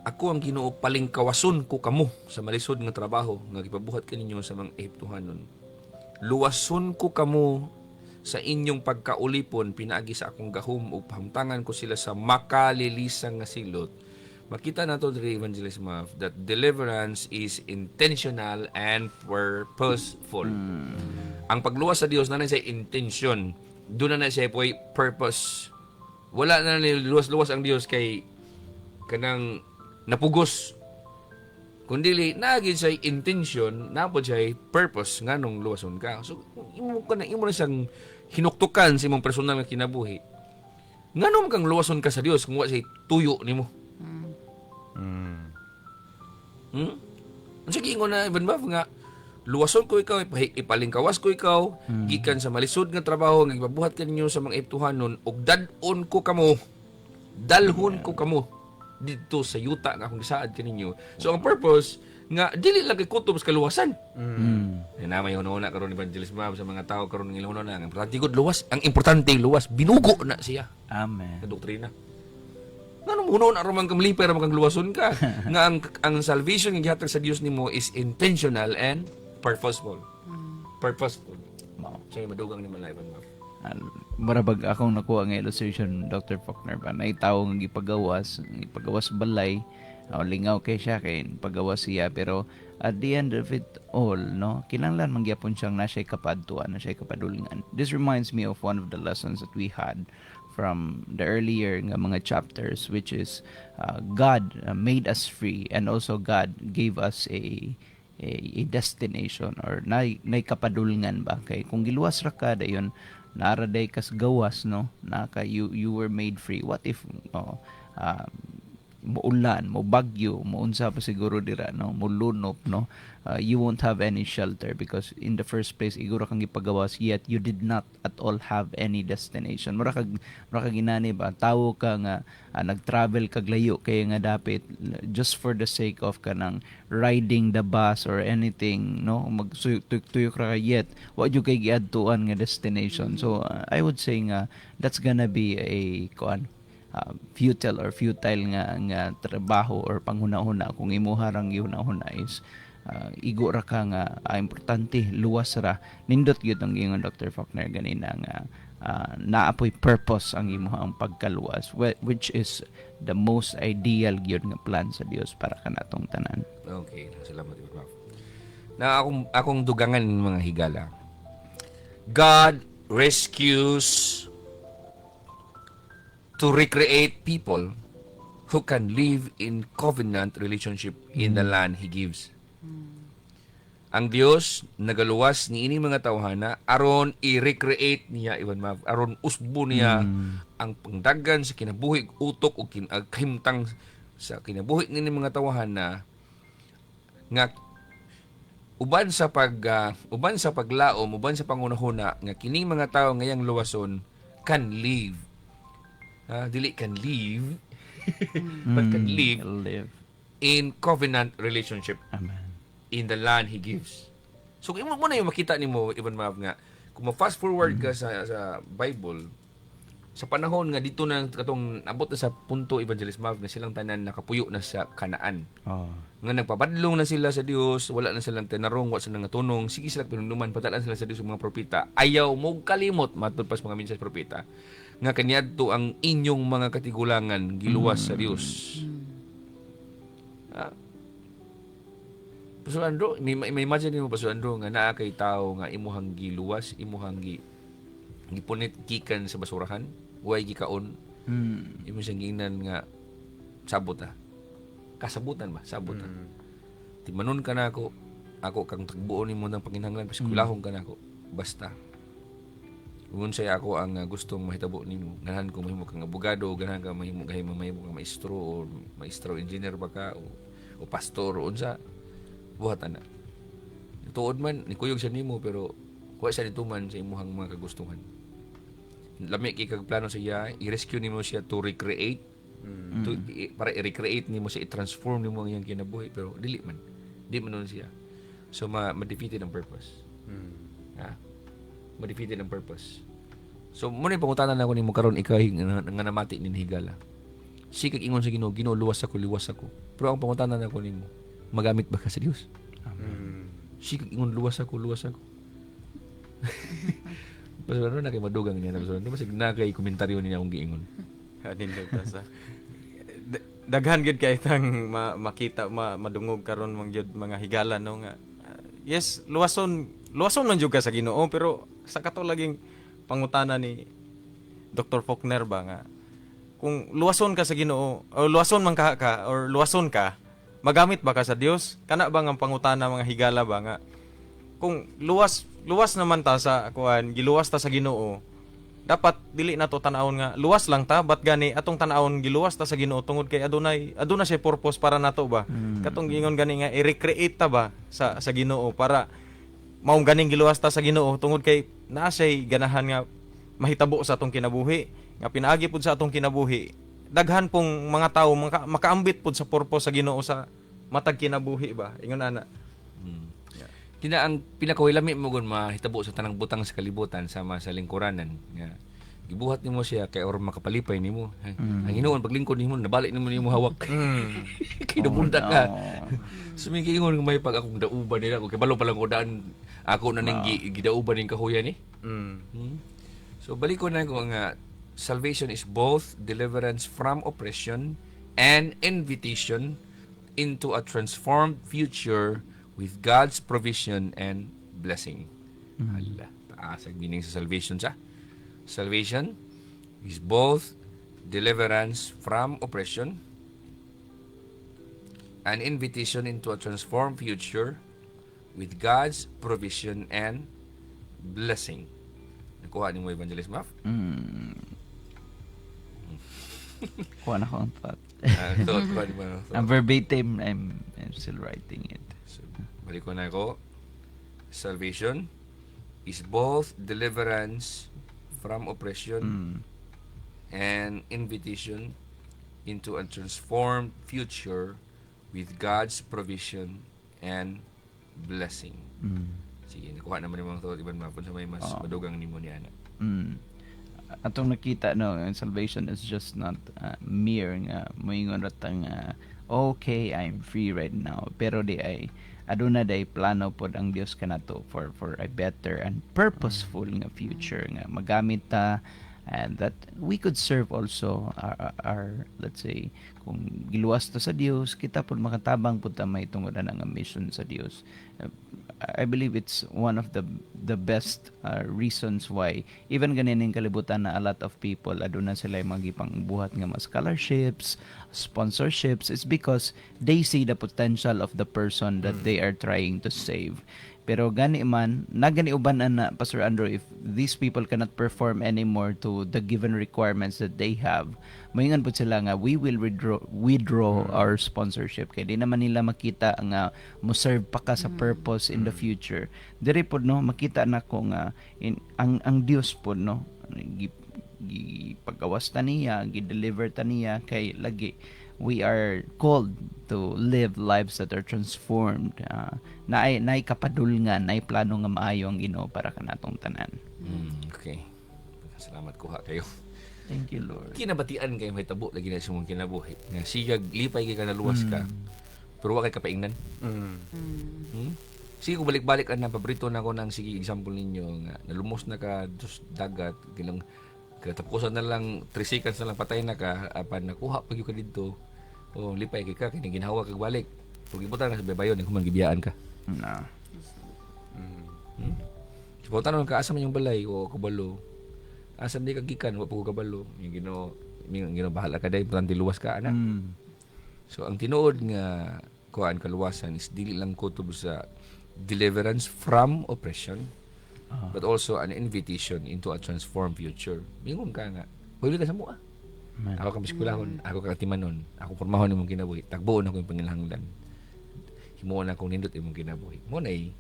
ako ang Ginoo, palingkawason ko kamo sa malisod nga trabaho nga gipabuhat kaninyo sa mga Ehiptohanon. Luwason ko kamo sa inyong pagkaulipon pinaagi sa akong gahom ug pahamtangan ko sila sa makalilisang nga silot. Makita nato diri Evangelist Mav that deliverance is intentional and purposeful. Ang pagluwas sa Dios na siya intention. Doon na siya po'y purpose. Wala na luwas-luwas ang Dios kay kanang napugos. Kundi nagin sa intention, napod siya purpose nga nung luwason ka. So imo na siyang hinuktukan sa imong personal nga kinabuhi. Nganong kang luwason ka sa Dios kung wa siya tuyo nimo? Mm. Sige ingon na Ivan Mav nga luwason ko ikaw, ipalingkawas ko ikaw, gikan sa malisod nga trabaho nga ipabuhat kaninyo sa mga eptuhanon ug dadon ko kamo, dalhon ko kamo dito sa yuta nga akong gisaad kaninyo. So ang purpose nga dili lang kay kutob sa kaluwasan. Na may una karon ni Evangelist Mab sa mga tao karon ng ilawon na ang importante gud luwas, ang importante luwas binugo na siya Amen. sa doktrina. Ngano mo na raman kang liper raman kang luwason ka nga ang salvation nga gihatag sa Dios nimo is intentional and purposeful. Purposeful. Siya madugang ni Malay Mab. Marabag akong nakuha nga illustration, Dr. Faulkner ba, na itaw nga ipagawas balay, lingaw kay siya, kay pagawas siya, pero at the end of it all, no, kinanglan mangyapon siyang na siya kapadtuan, na siya kapadulingan. This reminds me of one of the lessons that we had from the earlier nga mga chapters, which is God made us free, and also God gave us a destination, or na kapadulngan ba, kay kung giluwas ra ka dayon naraday kas gawas, no, naka you were made free. What if muulan, mo bagyo, mo unsa pa siguro dira, no, mo lunop, no, you won't have any shelter because in the first place iguro kang gipagawas, yet you did not at all have any destination. Mura kag ginani ba, tawo ka nga nag-travel kag layo kay nga dapit just for the sake of kanang riding the bus or anything, no, magtuyok ra ka, yet wa jud kay giadtuan nga destination. So I would say nga that's gonna be a futile nga trabaho or panghuna-huna kung imuharang gihuna-huna is igo ra ka nga importante luwas ra, nindot gyud ang ingon Dr. Faulkner ganina nga naapoy purpose ang imuhang pagkaluwas, which is the most ideal gyud nga plan sa Dios para kanatong tanan. Okay, salamat Ivan Mav. Na akong dugangan mga higala. God rescues to recreate people who can live in covenant relationship in the land He gives. Ang Dios nagaluwas ni ini mga tawhana aron i-recreate niya Ivan Mav, aron usbo niya ang pangdagan sa kinabuhi utok o kinagkahimtang sa kinabuhi ni mga tawhana nga uban sa paglaom, uban sa pangunahuna nga kining mga tawo ngayang luwason can live. Dili can live but can live in covenant relationship. Amen. In the land He gives. So imo mo na yung makita nimo Ivan Mav nga kung ma-fast forward ka sa Bible sa panahon nga dito na katong abot na sa punto Evangelist Mav na silang tanan nakapuyo na sa Kanaan. Nga nagpabadlong na sila sa Dios, wala na silang tinarong, wala silang natunong, sige sila pinunduman, patalan sila sa Dios mga propeta. Ayaw mo kalimot matod pas mga minsan propeta nga kaniadto ang inyong mga katigulangan giluwas sa Dios. Pastor Andrew, may imagine mo Pastor Andrew nga naa kay tao nga imuhang giluwas, imuhang gipunit gikan sa basurahan, way gikaon. Imo siyang gingnan nga sabot kasabutan ba? Sabutan. Timanon ka na ako kang tagbuon nimo ng panginahanglan, paskulahon ka na ako. Basta. Kung saya ako ang gustong mahitabo nimo, ganahan ko mahimo kang abogado, ganahan ka mahimo kang maestro o maestro engineer ba ka o pastor o unsa, buhatan na. Tuod man nikuyog siya nimo pero kuha siya dituman sa imuhang mga kagustuhan. Lami kay kag plano siya, i-rescue nimo siya to recreate, para i-recreate nimo siya, i-transform nimo ang iyang kinabuhi, pero dili man nun siya. So ma-defeated ang purpose. Ma-defeated ang purpose. So muna yung pangutanan ako nimo karon ikaw nga namati nin higala. Sikag ingon sa Ginoo, Ginoo liwas ako. Pero ang pangutanan ako nimo, magamit ba ka sa Dios? Amen. Sikag ingon liwas ako. Pastor ano na kay madugang niya na di ba sig na kay komentaryo niya akong giingon. Nindot ta sa daghan gid kay tang makita madungog karon mga higala no nga yes, luwason man jud ka sa Ginoo, pero sa kato laging pangutana ni Dr. Faulkner ba nga kung luwason ka sa Ginoo o luwason man ka or luwason ka, magamit ba ka sa Dios? Kana ba nga pangutana mga higala ba nga kung luwas naman ta sa kuan, giluwas ta sa Ginoo, dapat dili na to tan-awon nga luwas lang ta, but gani atong tan-awon giluwas ta sa Ginoo tungod kay aduna siya purpose para nato ba. Katong gingon gani nga i-recreate ta ba sa Ginoo para maong ganing giluwas ta sa Ginoo tungod kay naa siya ganahan nga mahitabo sa atong kinabuhi, nga pinaagi pud sa atong kinabuhi. Daghan pong mga tawo makaambit pud sa purpose sa Ginoo sa matag kinabuhi ba. Ingon ana. Tina ang pinakawilami mo gun mahitabo sa tanang butang sa kalibutan sama sa lingkuranan nga gibuhat nimo siya kay or makapalipay nimo. Ang Ginoo paglingkod nimo nabalik nimo hawak. Kay nabunda ka. Sumigingon may pag akong dauban nila ko kay balo pa lang ko daan ako na ning gidauban ning kahuyan ni. So balik ko na ko nga salvation is both deliverance from oppression and invitation into a transformed future with God's provision and blessing. Hala, taas ang meaning sa salvation sa. Salvation is both deliverance from oppression and invitation into a transformed future with God's provision and blessing. Nakuha ni mo Evangelist Maf? Kuha na ko ang thought. Kuha ni mo. Ang verbatim, I'm still writing it. So, balik ko na ako. Salvation is both deliverance from oppression and invitation into a transformed future with God's provision and blessing. Sige, nakuha naman yung mga thought. Iban mapon sa may mas madugang ni mo ni Ana. Atong nakita no, salvation is just not mere nga moingon ratang okay, I'm free right now, pero di ay aduna day plano pod ang Dios kanato for a better and purposeful nga future nga magamit ta, and that we could serve also our let's say kung giluwas to sa Dios kita pod makatabang pud ta may tungodan nga mission sa Dios. I believe it's one of the best reasons why even ganin kalibutan na a lot of people aduna sila magipang buhat nga mas scholarships, sponsorships. It's because they see the potential of the person that they are trying to save. Pero gani man nagani uban na Pastor Andrew, if these people cannot perform anymore to the given requirements that they have, moingon pud sila nga we will withdraw our sponsorship kay di naman nila makita nga mo serve pa ka sa purpose in the future. Diri pod no makita na ko nga ang Dios pod no gipagawas ta niya, gi-deliver ta niya kay lagi we are called to live lives that are transformed. Naay kapadulngan, naay plano nga maayo ang Ginoo para kanatong tanan. Okay. Salamat kuha kayo. Thank you, Lord. Kinabatian kayo may tabo lagi na sa mong kinabuhi. Nga sigag lipay kay ka naluwas ka. Pero wa kay kapaingnan. Sige ko balik-balik na paborito na ko ng sige example ninyo nga nalumos na ka dos dagat gilang katapusan na lang 3 seconds na lang patay na ka apan nakuha pag ka dito o lipay kay ka kini ginhawa kag balik pag ibutan ka sa babayon human gibiyaan ka so tanong ka asa man yung balay o kabalo asa di ka gikan wa pag kabalo yung Ginoo bahala ka dai importante luwas ka ana so ang tinuod nga kuan kaluwasan is dili lang kutob sa deliverance from oppression but also an invitation into a transformed future. Mingon ka nga, huli ka sa mua. Ako kang biskulahon, ako kang timanon, ako pormahon imong kinabuhi, tagbuon ako yung pangilahanglan. Himuon akong nindot imong kinabuhi. Mo nay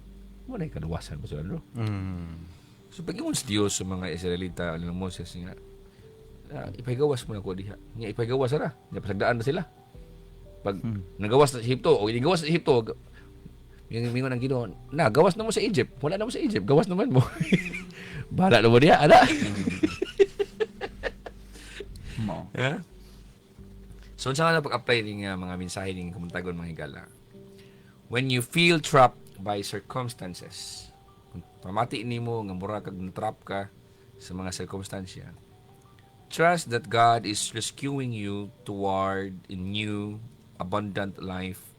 kaluwasan pa sa ano. So pag imong sa Dios sa mga Israelita ng Moses nga, ipagawas mo na ko diha. Nga ipagawas ra, nga pasagdaan na sila. Pag nagawas na sa Ehipto o gawas sa Ehipto, yung mingon ang Ginoo, na gawas na mo sa Egypt. Wala na mo sa Egypt, gawas naman mo. Bahala na mo diya, ana. Mo. Yeah? So unsa nga na pag-apply ning mga mensahe ning kamuntagon mga higala. When you feel trapped by circumstances, kung pamati nimo nga mura kag na-trap ka sa mga circumstansya, trust that God is rescuing you toward a new abundant life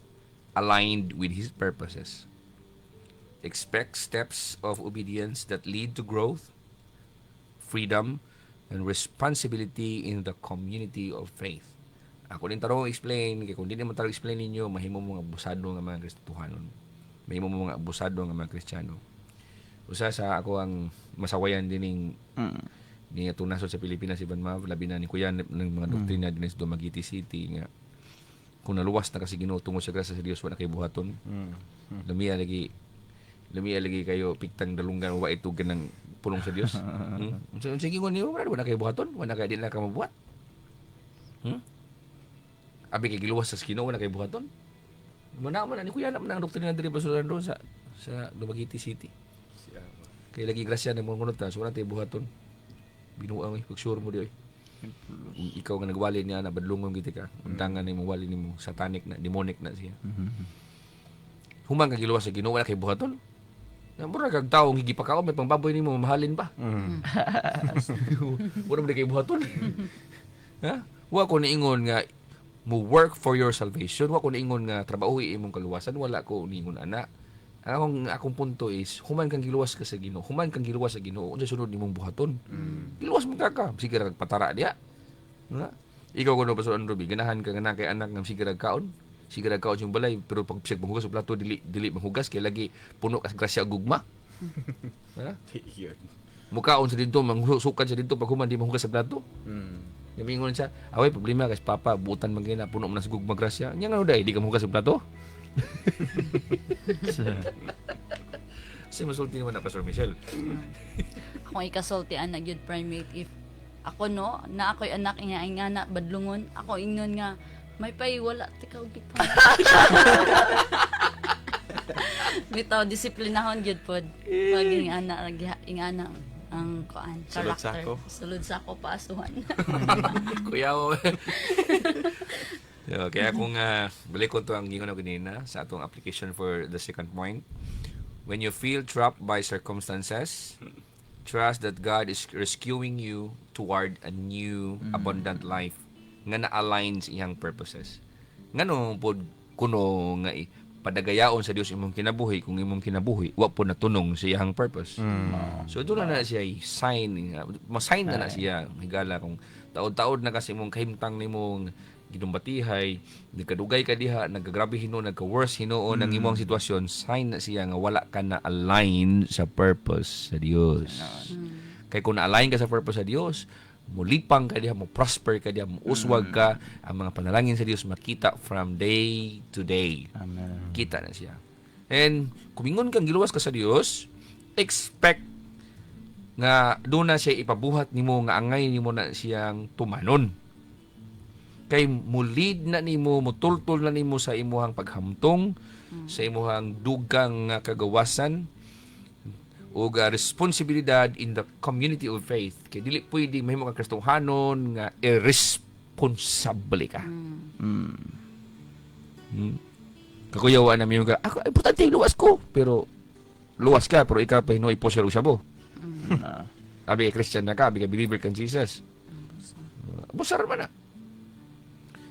aligned with His purposes. Expect steps of obedience that lead to growth, freedom, and responsibility in the community of faith. Ako din tarong explain, kay kung di naman tarong explain ninyo, mahimo mo mga abusado nga mga Kristohanon. Mahimo mo mga abusado nga mga Kristiyano. Usa sa ako ang masawayan dining ni atong nasod sa Pilipinas iban labi na ni kuya ng mga doktrina din sa Dumaguete City nga kung naluwas na kasi Ginoo tungod sa grasya sa Dios wala kay buhaton. Lumiya lagi kayo piktang dalunggan wa ito ganang pulong sa Dios. Sige ko niyo wala kay buhaton, wala kay di na ka mabuhat. Abi kay giluwas sa Ginoo wala kay buhaton. Muna man ni kuya na ang doktrina diri sa Dumaguete City. Kaya lagi grasya na mga ngunot so wala tayo buhaton. Binuang pag-sure mo di. Ikaw nga nagwali niya na badlungon giti ka. Undangan na yung wali ni mo. Satanic na, demonic na siya. Humang ka giluwas sa Ginoo wala kay buhaton. Mura kag taong higipakaon may pangbaboy nimo mahalin pa. Wala mo kay buhaton. Ha? Wa ko niingon nga mo work for your salvation. Wa ko niingon nga trabahoy imong kaluwasan. Wala ko niingon ana. Akong punto is, human kang giluwas ka sa Ginoo. Human kang giluwas sa Ginoo. Unsa sunod nimong buhaton? Giluwas mo ka. Sige ra patara diha. Nga? Ikaw kuno Pastor Andrew, ganahan ka nga kay anak ng sige ra kaon. Sige ra kaon yung balay, pero pag bisag manghugas sa plato dili manghugas kay lagi puno ka sa grasya ug gugma. Ha? Mukaon sa didto, mangsukan sa didto pag human di manghugas sa plato. Yamingon siya, away problema kasi papa buutan man gina puno man sa gugma grasya. Nya nga day di ka manghugas sa plato. Kasi masulti naman na Pastor Michelle. Akong ikasultian na gyud primate if ako no na ako'y anak nga na badlungon ako ingon nga may pay wala tikaw gito. Bitaw disiplinahon gyud pod pag ingana ingana ang kuan Sulod character sako. sulod sako paasuhan. Kuya mo. So, kaya kung balik ko to ang gingon ko kanina sa atong application for the second point. When you feel trapped by circumstances, trust that God is rescuing you toward a new abundant life nga na-align sa iyang purposes. Ngano pod kuno nga padagayaon sa Dios imong kinabuhi kung imong kinabuhi wa po natunong sa iyang purpose. So doon na siya sign, ma-sign na siya higala kung taod-taod na kasi imong kahimtang nimong gidumbatihay, nagkadugay ka diha, nagagrabe hinuon, nagka-worse hinuon ang imong sitwasyon, sign na siya nga wala ka na align sa purpose sa Dios. Kay kung na-align ka sa purpose sa Dios, mulipang ka diha, mo prosper ka diha, mo uswag ka, ang mga panalangin sa Dios makita from day to day. Amen. Kita na siya. And kung ingon kang giluwas ka sa Dios, expect nga doon na siya ipabuhat nimo nga angay nimo na siyang tumanon. Kay mulid na nimo, mutultol na nimo sa imuhang paghamtong, sa imuhang dugang nga kagawasan o responsibilidad in the community of faith. Kay dili pwede mahimo ka Kristohanon nga irresponsable ka. Kakuyawa na mga ako importante luwas ko, pero luwas ka pero ikaw pa hinoy po siya usabo. Abi Christian na ka, abi ka believer kan Jesus. Busar man na.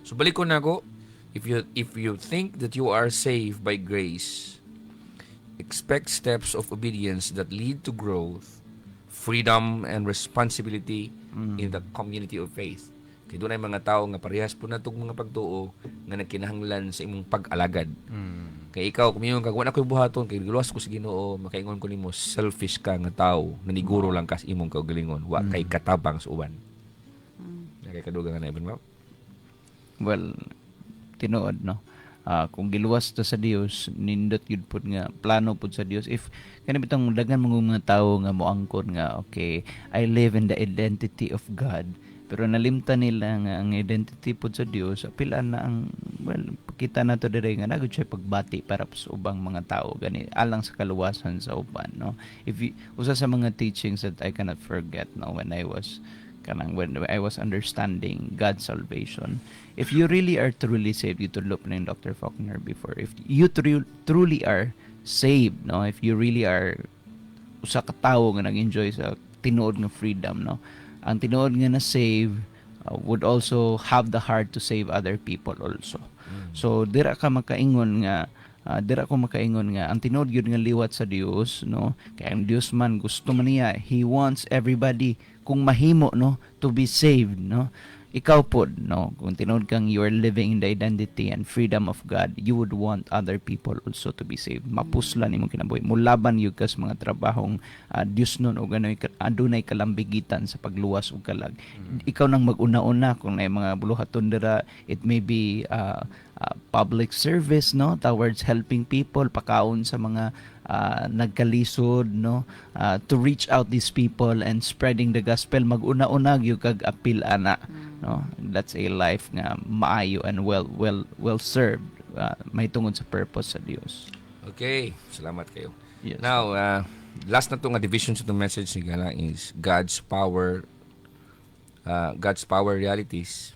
So balik ko na ako, if you think that you are saved by grace, expect steps of obedience that lead to growth, freedom, and responsibility in the community of faith. Kaya doon ay mga tao nga parehas po na itong mga pagtuo nga nagkinahanglan sa imong pag-alagad. Kaya ikaw, kung yung kagawa na ko'y buhaton, kaya luwas ko sa Ginoo, makaingon ko nimo selfish ka nga tao, naniguro lang ka sa imong kaugalingon, wa kay katabang sa uban. Kaya kadugang na ibang Well, tinuod no. Kung giluwas ta sa Dios, nindot gyud pud nga plano pud sa Dios. If kani bitong daghan mga tao nga moangkon nga okay, I live in the identity of God. Pero nalimtan nila nga ang identity pud sa Dios, apilan na ang kita na to dire nga nagud siya pagbati para sa ubang mga tao gani alang sa kaluwasan sa uban no. If you, usa sa mga teachings that I cannot forget no when I was understanding God's salvation. If you really are truly saved, you tulop na yung Dr. Faulkner before. If you truly are saved, no, if you really are usa ka tawo nga nag-enjoy sa tinuod nga freedom, no, ang tinuod nga na save would also have the heart to save other people also. So dira ka makaingon nga ang tinuod gyud nga liwat sa Dios, no, kay ang Dios man gusto man niya, He wants everybody kung mahimo no to be saved, no. ikaw po, no, kung tinuod kang you are living in the identity and freedom of God, you would want other people also to be saved. Mapuslan imong kinabuhi. Mulaban yung kas mga trabahong Dios nun o gano'y adunay kalambigitan sa pagluwas o kalag. Ikaw nang mag-una-una kung may mga buluhaton dira, it may be public service, no, towards helping people, pakaon sa mga nagkalisod, no, to reach out these people and spreading the gospel. Mag-una-una yung kag-apil ana, no. That's a life nga maayo and well served, may tungod sa purpose sa Dios. Okay, salamat kayo. Yes. Now, last na to nga division sa itong message ni Gala is God's power realities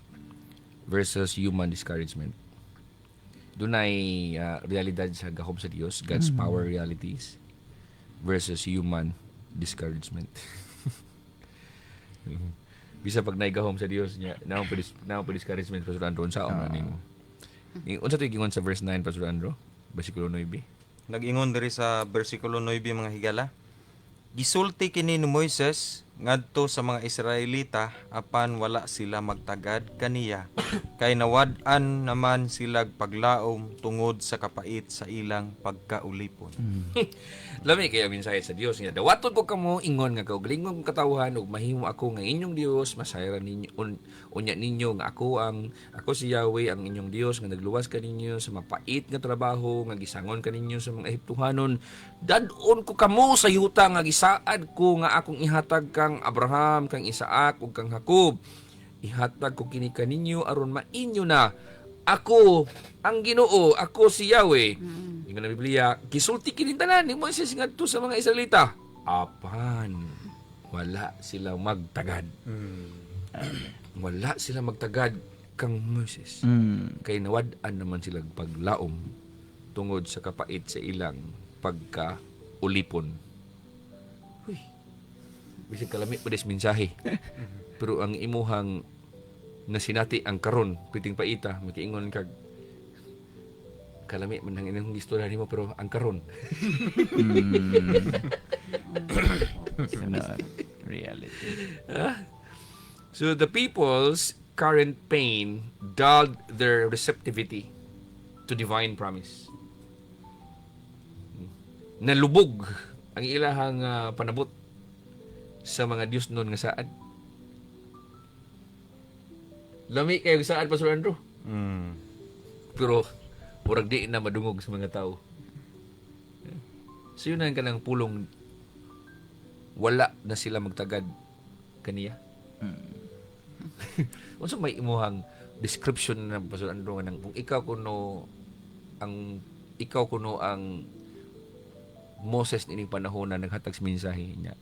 versus human discouragement. Dunay realidad sa gahom sa Dios, God's power realities versus human discouragement. Bisa pag naigahom sa Dios niya, naon pa discouragement Pastor Andro unsa ang nimo. Unsa to gingon sa verse 9 Pastor Andro? Bersikulo 9. Nag-ingon diri sa bersikulo 9 mga higala. Gisulti kini ni Moises ngadto sa mga Israelita apan wala sila magtagad kaniya kay nawad-an naman sila paglaom tungod sa kapait sa ilang pagkaulipon. Lami kayo mensahe sa Dios nga dawaton ko kamo ingon nga kaugalingon kong katawhan ug mahimo ako nga inyong Dios, masayran ninyo unya ninyo nga ako si Yahweh ang inyong Dios nga nagluwas kaninyo sa mapait nga trabaho nga gisangon kaninyo sa mga Ehiptohanon. Dadon ko kamo sa yuta nga gisaad ko nga akong ihatag kang Abraham, kang Isaac ug kang Jacob. Ihatag ko kini kaninyo aron mainyo na ako ang Ginoo, ako si Yahweh. Ingon na Biblia, gisulti kini tanan ni Moises ngadto sa mga Israelita. Apan wala sila magtagad. Wala sila magtagad kang Moises. Kay nawad-an naman sila paglaom tungod sa kapait sa ilang pagkaulipon. Huy. Bisig kalami pa des mensahe. Pero ang imuhang nasinati ang karon piting paita makiingon kag kalami man ang inyong istorya nimo pero ang karon Reality. so the people's current pain dulled their receptivity to divine promise. Nalubog ang ilahang panabot sa mga Dios noon nga saad. Lami kayo saad Pastor Andrew. Pero murag di na madungog sa mga tao. So yun ang kanang pulong wala na sila magtagad kaniya. Unsa may imuhang description na Pastor Andrew nga nang kung ikaw kuno ang Moses nining panahon na naghatag sa mensahe niya.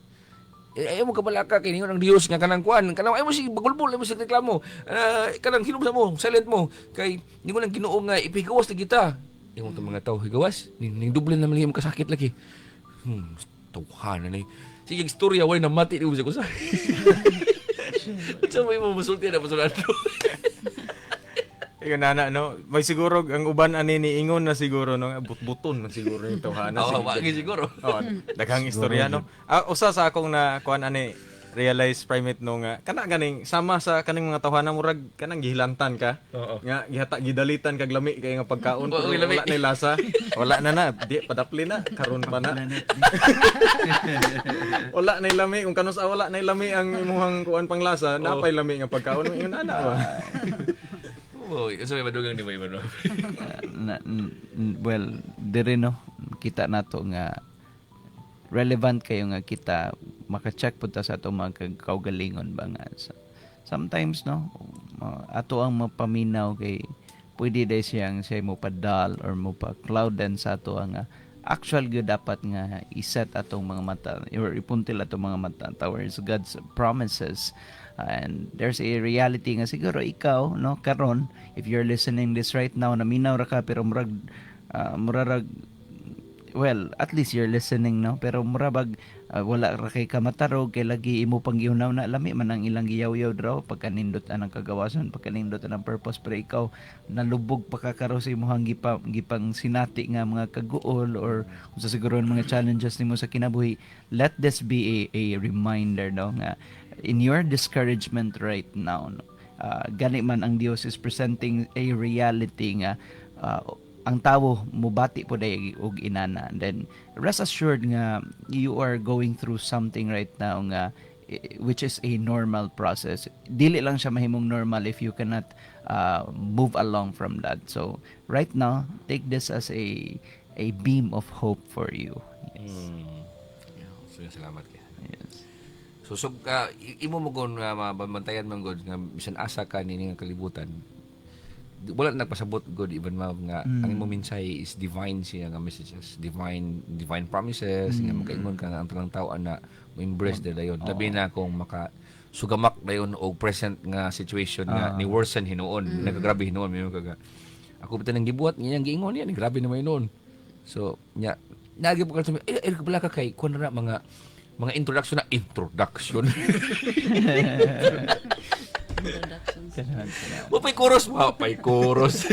Ayaw mo kabalaka kay ningon ang Dios nga kanang kuan kanang ayaw mo si bagulbol ayaw mo si reklamo kanang hinumsa mo silent mo kay ningon ang Ginoo nga ipigawas na kita ingon tong mga tao higawas ning duble na malihim kasakit lagi tuhan na sige istorya way na mati di mo sa unsa mo musulti na Pastor Andrew. Iyon nana no, may siguro ang uban ani ni ingon na siguro no, but-buton na siguro yung tawhana. Wagi siguro. Oh, daghang istorya no. Usa sa akong na kuan ani realize primate no nga kana ganing sama sa kaning mga tawhana murag kanang gihilantan ka. Nga gidalitan kag lami kay nga pagkaon pero wala na lasa. Wala na di padapli na karon pa na. Wala na lami kung kanus wala na lami ang imuhang kuan panglasa, napay lami nga pagkaon ingon ana ba. Oh, so may madugang ni mo iba no. Well, dire no kita nato nga relevant kayo nga kita maka-check pud ta sa ato mga kaugalingon ba nga. Sometimes no ato ang mapaminaw kay pwede day siyang say mo padal or mo pa cloudan sa ato nga actual good dapat nga iset atong mga mata or ipuntil atong mga mata towards God's promises. And there's a reality nga siguro ikaw no karon if you're listening this right now naminaw ra ka pero murag well at least you're listening no pero murabag wala ra kay kamatarog kay lagi imo pang gihunaw na lami man ang ilang giyaw-yaw draw pagkanindot anang kagawason pagkanindot anang purpose pero ikaw nalubog pa ka karo sa imong gipang sinati nga mga kaguol or kung sa siguro mga challenges nimo sa kinabuhi. Let this be a reminder no nga in your discouragement right now no, gani man ang Dios is presenting a reality nga ang tawo mubati po day og inana. And then rest assured nga you are going through something right now nga which is a normal process. Dili lang siya mahimong normal if you cannot move along from that. So right now, take this as a beam of hope for you. Yes. Yeah, so salamat kay. Yes. So imo mo gon nga mabantayan man god nga bisan asa ka nini nga kalibutan. Wala nagpasabot god even nga ang imong mensahe is divine siya nga messages, divine promises nga makaingon ka nga ang talang tao na mo embrace dala yon. Labi na kung maka sugamak dayon og present nga situation nga ni worsen hinuon, nagagrabe hinuon mo kaga. Ako bitan nang gibuhat niya giingon niya, grabe na may noon. So nya nagi po ka pala ka kay kun na mga introduction. Introductions. Mapay chorus.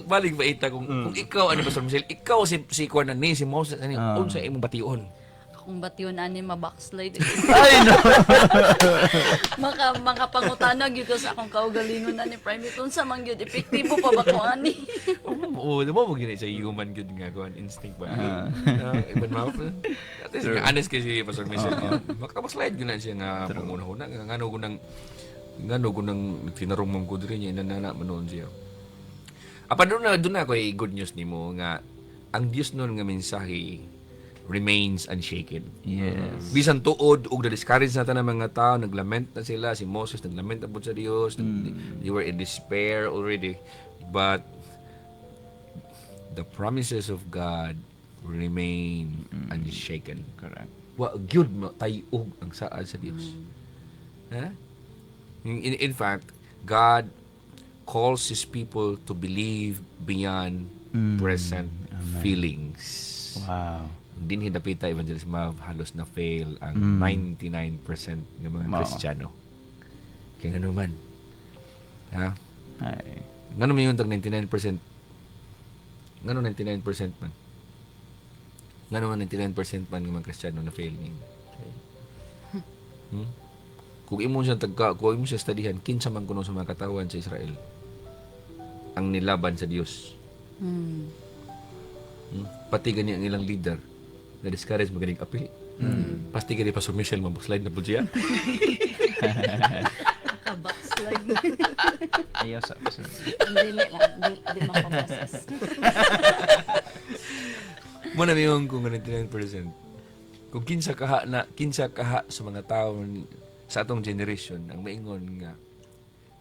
Balik ba ita kung ikaw ano Pastor Michelle, ikaw si Kuan ni si Moses ani unsa imong bation? Akong bation ani ma-backslide. Ay no. Makapangutanag yun ko sa akong kaugalingon ani private unsa man gyud epektibo pa ba ko ani? Oo, mo gini sa human good nga kuan instinct ba. Ibon mo. At least honest kasi Pastor Michelle. Makabaslide gyud na siya nga panguna-una nga ngano gunang tinarong mong ko diri niya inanana manon siya. Apa doon na ko good news nimo nga ang Dios nun nga mensahe remains unshaken. Yes. Bisan tuod og na-discourage na ng mga tao, naglament na sila, si Moses naglament na po sa Dios, they were in despair already. But the promises of God remain unshaken. Correct. Wa gyud mo tayog ang saad sa Dios. Ha? In fact, God calls His people to believe beyond present feelings. Wow. Din hidapita evangelist halos na fail ang 99% ng mga Kristiyano. Kaya nga naman. Ha? Ay. Ngano may yung tag 99%? Ngano 99% man? Ngano man 99% man ng mga Kristiyano na fail niya? Kung imo siya kung imo siya studyhan, kinsa man kuno sa mga katawan sa Israel ang nilaban sa Dios. Pati gani ang ilang leader na discourage magaling apil. Pasti gani Pastor Michelle mabaslide na po siya. Naka-backslide. Ayaw sa Dili lang, di makapasas. Muna yung kung 99%. Kung kinsa kaha sa mga tao sa atong generation ang maingon nga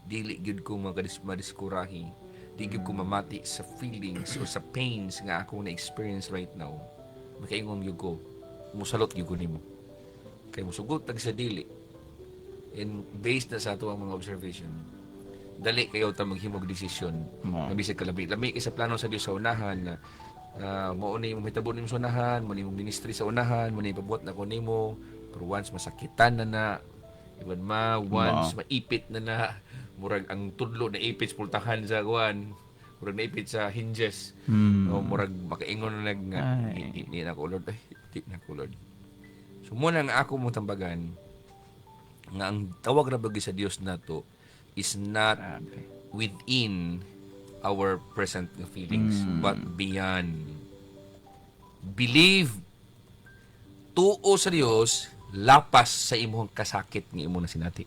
dili gyud ko madiskurahi, di gyud ko mamati sa feelings or sa pains nga ako na-experience right now. Makaingon gyud ko, musalot gyud ko nimo. Kay musugot tag sa dili. And based na sa ato ang mga observation, dali kayo ta maghimog desisyon. Nga bisag kalabi kay sa plano sa Dios sa unahan na mao ni imong hitabo nimo sa unahan, mo ni imong ministry sa unahan, mo ni pabuot na ko nimo, pero once masakitan na iban once maipit na murag ang tudlo na ipit pultahan sa kuan, murag naipit sa hinges. O murag makaingon na nga di na ko Lord, di na ko Lord. So muna nga ako mong tambagan nga ang tawag ra bagi sa Dios nato is not within our present feelings but beyond. Believe tuo sa Dios lapas sa imong kasakit nga imo na sinati.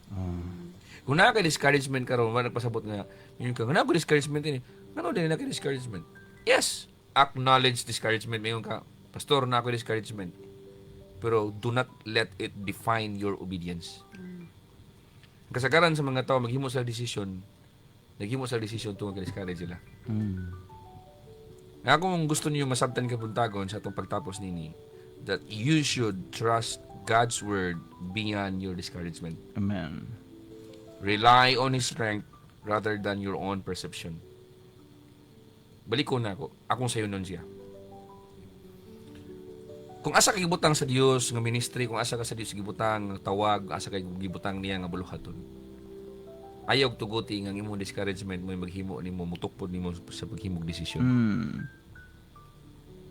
Kung na ka discouragement karon, wala nagpasabot nga yun ka, na ko discouragement ini. Ngano din na ka discouragement? Yes, acknowledge discouragement mayon ka. Pastor, na ako discouragement. Pero do not let it define your obedience. Kasagaran sa mga tao maghimo sa desisyon tungod kay discourage sila. Nga kung gusto niyo masabtan ka puntagon sa atong pagtapos nini, that you should trust God's word beyond your discouragement. Amen. Rely on His strength rather than your own perception. Balik ko na ako. Akong sayo nun siya. Kung asa ka gibutang sa Dios nga ministry, kung asa ka sa Dios gibutang tawag, asa ka gibutang niya nga buluhaton. Ayaw tuguti nga imong discouragement mo maghimo nimo mutukpod nimo sa paghimog desisyon.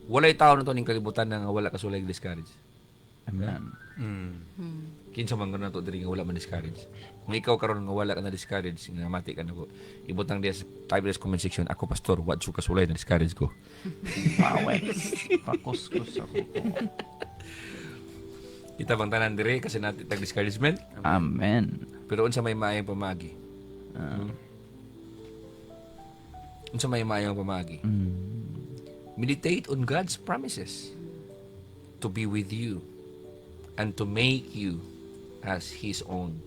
Walay tao na to ning kalibutan nga wala ka sulay discourage. Amen. Kinsa man gano'n to diri nga wala man discourage. Kung ikaw karon nga wala ka na discourage, nga mati ka na ko. Ibutang diya sa type comment section, ako pastor, what ka sulay na discourage ko. Pawes. Pakuskus ako. Kita bang tanan diri kasi natin tag discouragement. Amen. Pero unsa may maayong pamagi? Unsa may maayong pamagi? Meditate on God's promises to be with you and to make you as His own.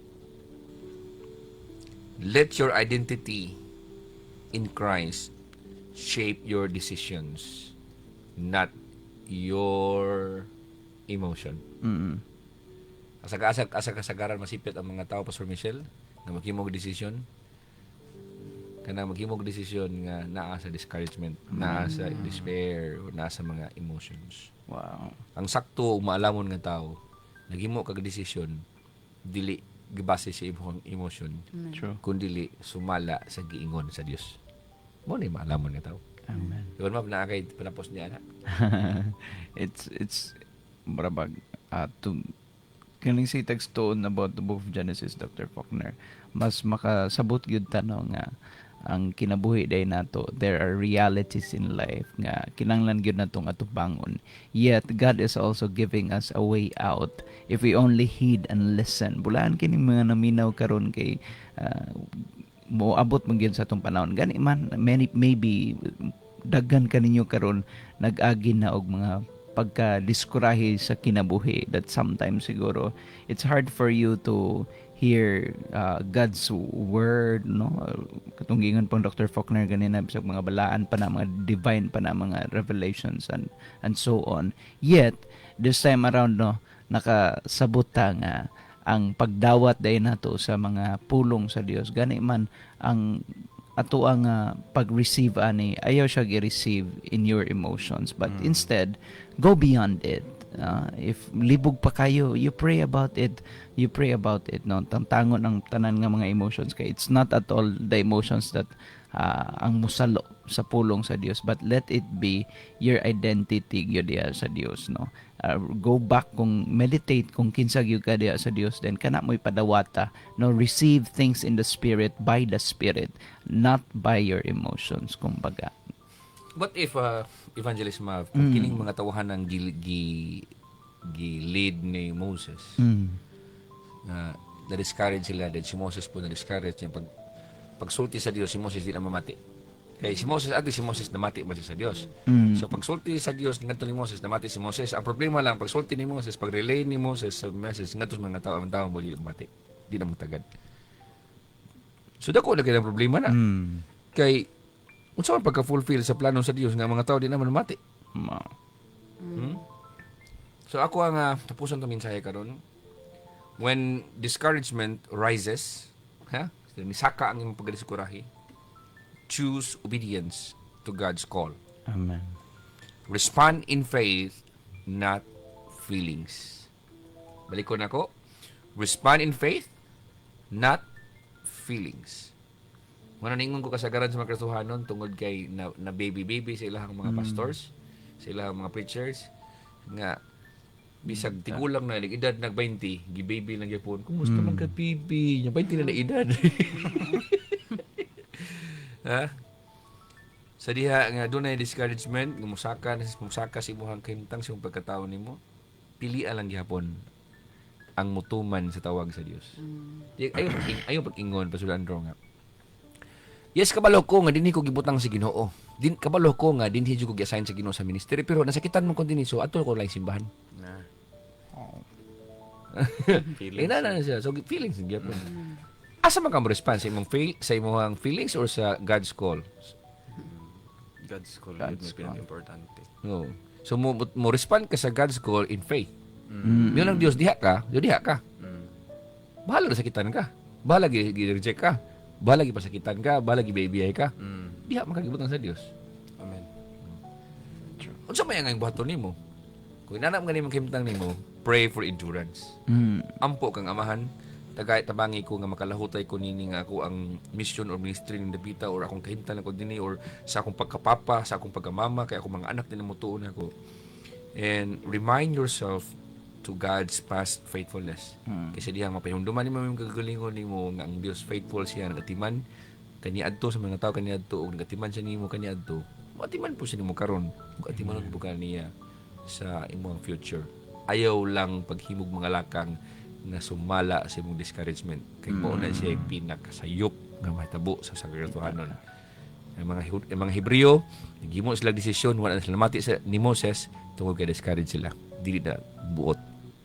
Let your identity in Christ shape your decisions, not your emotion. Asag-asagaran masipit ang mga tao, Pastor Michelle, nga maghimog desisyon. Kanang maghimog desisyon nga naa sa discouragement, naa sa despair, o naa sa mga emotions. Wow. Ang sakto ug maalamon nga tao, naghimo kag desisyon dili gibase sa imong emotion, True. kundi sumala sa giingon sa Dios. Mo ni maalamon nga tao. Amen. Diyon ma'am naa kay pinapos niya na. it's marabag to kaning si text toon about the book of Genesis, Dr. Faulkner, mas makasabot gyud tanong nga ang kinabuhi day nato, there are realities in life nga kinahanglan gyud natong atubangon, yet God is also giving us a way out if we only heed and listen. Bulaan kini mga naminaw karon kay moabot man gyud sa atong panahon gani man, maybe daghan kaninyo karon nag-agi na og mga pagka-diskurahi sa kinabuhi that sometimes siguro it's hard for you to hear God's word, no? Katunggingan pong Dr. Faulkner ganina sa mga balaan pa na, mga divine pa na, mga revelations and so on. Yet, this time around, no, nakasabot ta nga ang pagdawat day nato sa mga pulong sa Dios. Gani man ang ato ang pag-receive ani, ayaw siya gi-receive in your emotions, but instead go beyond it. If libog pa kayo, you pray about it, no? Tangon ang tanan nga mga emotions kay it's not at all the emotions that ang musalo sa pulong sa Dios, but let it be your identity gyud diha sa Dios, no? Go back, kung meditate kung kinsa gyud ka diha sa Dios, then kana mo'y padawata, no? Receive things in the spirit, by the spirit, not by your emotions, kumbaga. What if Evangelist Mav, kung kining mga tawahan ng lead ni Moses, na-discourage sila, then si Moses po na-discourage niya, pagsulti sa Dios, si Moses di na mamati. Kaya si Moses, si Moses namati ba siya sa Dios? So pagsulti sa Dios, ngadto ni Moses, namati si Moses. Ang problema lang, pagsulti ni Moses, pag-relay ni Moses sa message, ngadto sa mga tao, ang tao mo di mati. Di na magtagad. So dako na kaya ang problema na. Kay, unsa man pagka-fulfill sa plano sa Dios nga mga tao di naman mati. So ako ang tapuson to mensahe karon. When discouragement rises, misaka ang imong pagdiscourage, choose obedience to God's call. Amen. Respond in faith, not feelings. Balik ko na ko. Respond in faith, not feelings. Muna ningon ko kasagaran sa mga Kristohanon tungod kay na baby sa ilahang mga pastors, sa ilahang mga preachers, nga bisag tigulang na edad nag 20, gi-baby lang gyapon. Kumusta man ka baby? Nya 20 na edad. Ha? Sa diha nga dunay discouragement, musaka sa imong kahimtang sa imong pagkatao nimo, pilian lang gyapon ang mutuman sa tawag sa Dios. Ayo pag-ingon pasulan ro nga. Yes, kabalo ko nga dinhi ko gibutang sa Ginoo. Kabalo ko nga dinhi ko gi-assign sa Ginoo sa ministry, pero nasakitan mo kon dinhi, so ato ko lang simbahan. Na siya. So feelings gyapon. Asa man ka mo response sa imong feelings or sa God's call? God's call, God's yun may importante. No. So mo respond ka sa God's call in faith. Yun ang Dios diha ka. Bahala na sakitan ka. Bahala gi-reject ka. Bahala gipasakitan ka, bahala gi-babyay ka. Diha makagibutan sa Dios. Amen. Unsa may ang buhaton nimo? Kung inanam nga nimo kahimtang nimo, pray for endurance. Ampo kang amahan, tagay tabangi ko nga makalahutay ko nini nga ako ang mission or ministry ng Dapita, or akong kahimtang ko dinhi, or sa akong pagkapapa, sa akong pagkamama, kay ako mga anak din mo tuon ako. And remind yourself to to God's past faithfulness. Kasi diha mapahumduman nimo yung kagalingon nimo nga ang Dios faithful siya nagatiman kaniadto sa mga tao kaniadto ug nagatiman siya nimo kaniadto. Matiman po siya nimo karon ug atimanon po niya sa imong future. Ayaw lang paghimog mga lakang nga sumala sa imong discouragement. Kay mo na siya yung pinakasayop nga mahitabo sa sagratuhanon. Ang mga Hebreo, naghimo sila desisyon wala na sila mati ni Moses tungod kay discourage sila. Dili na buot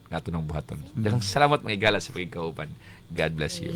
nga ato ng buhaton. Daghang salamat mga higala sa pagkakaupan. God bless you.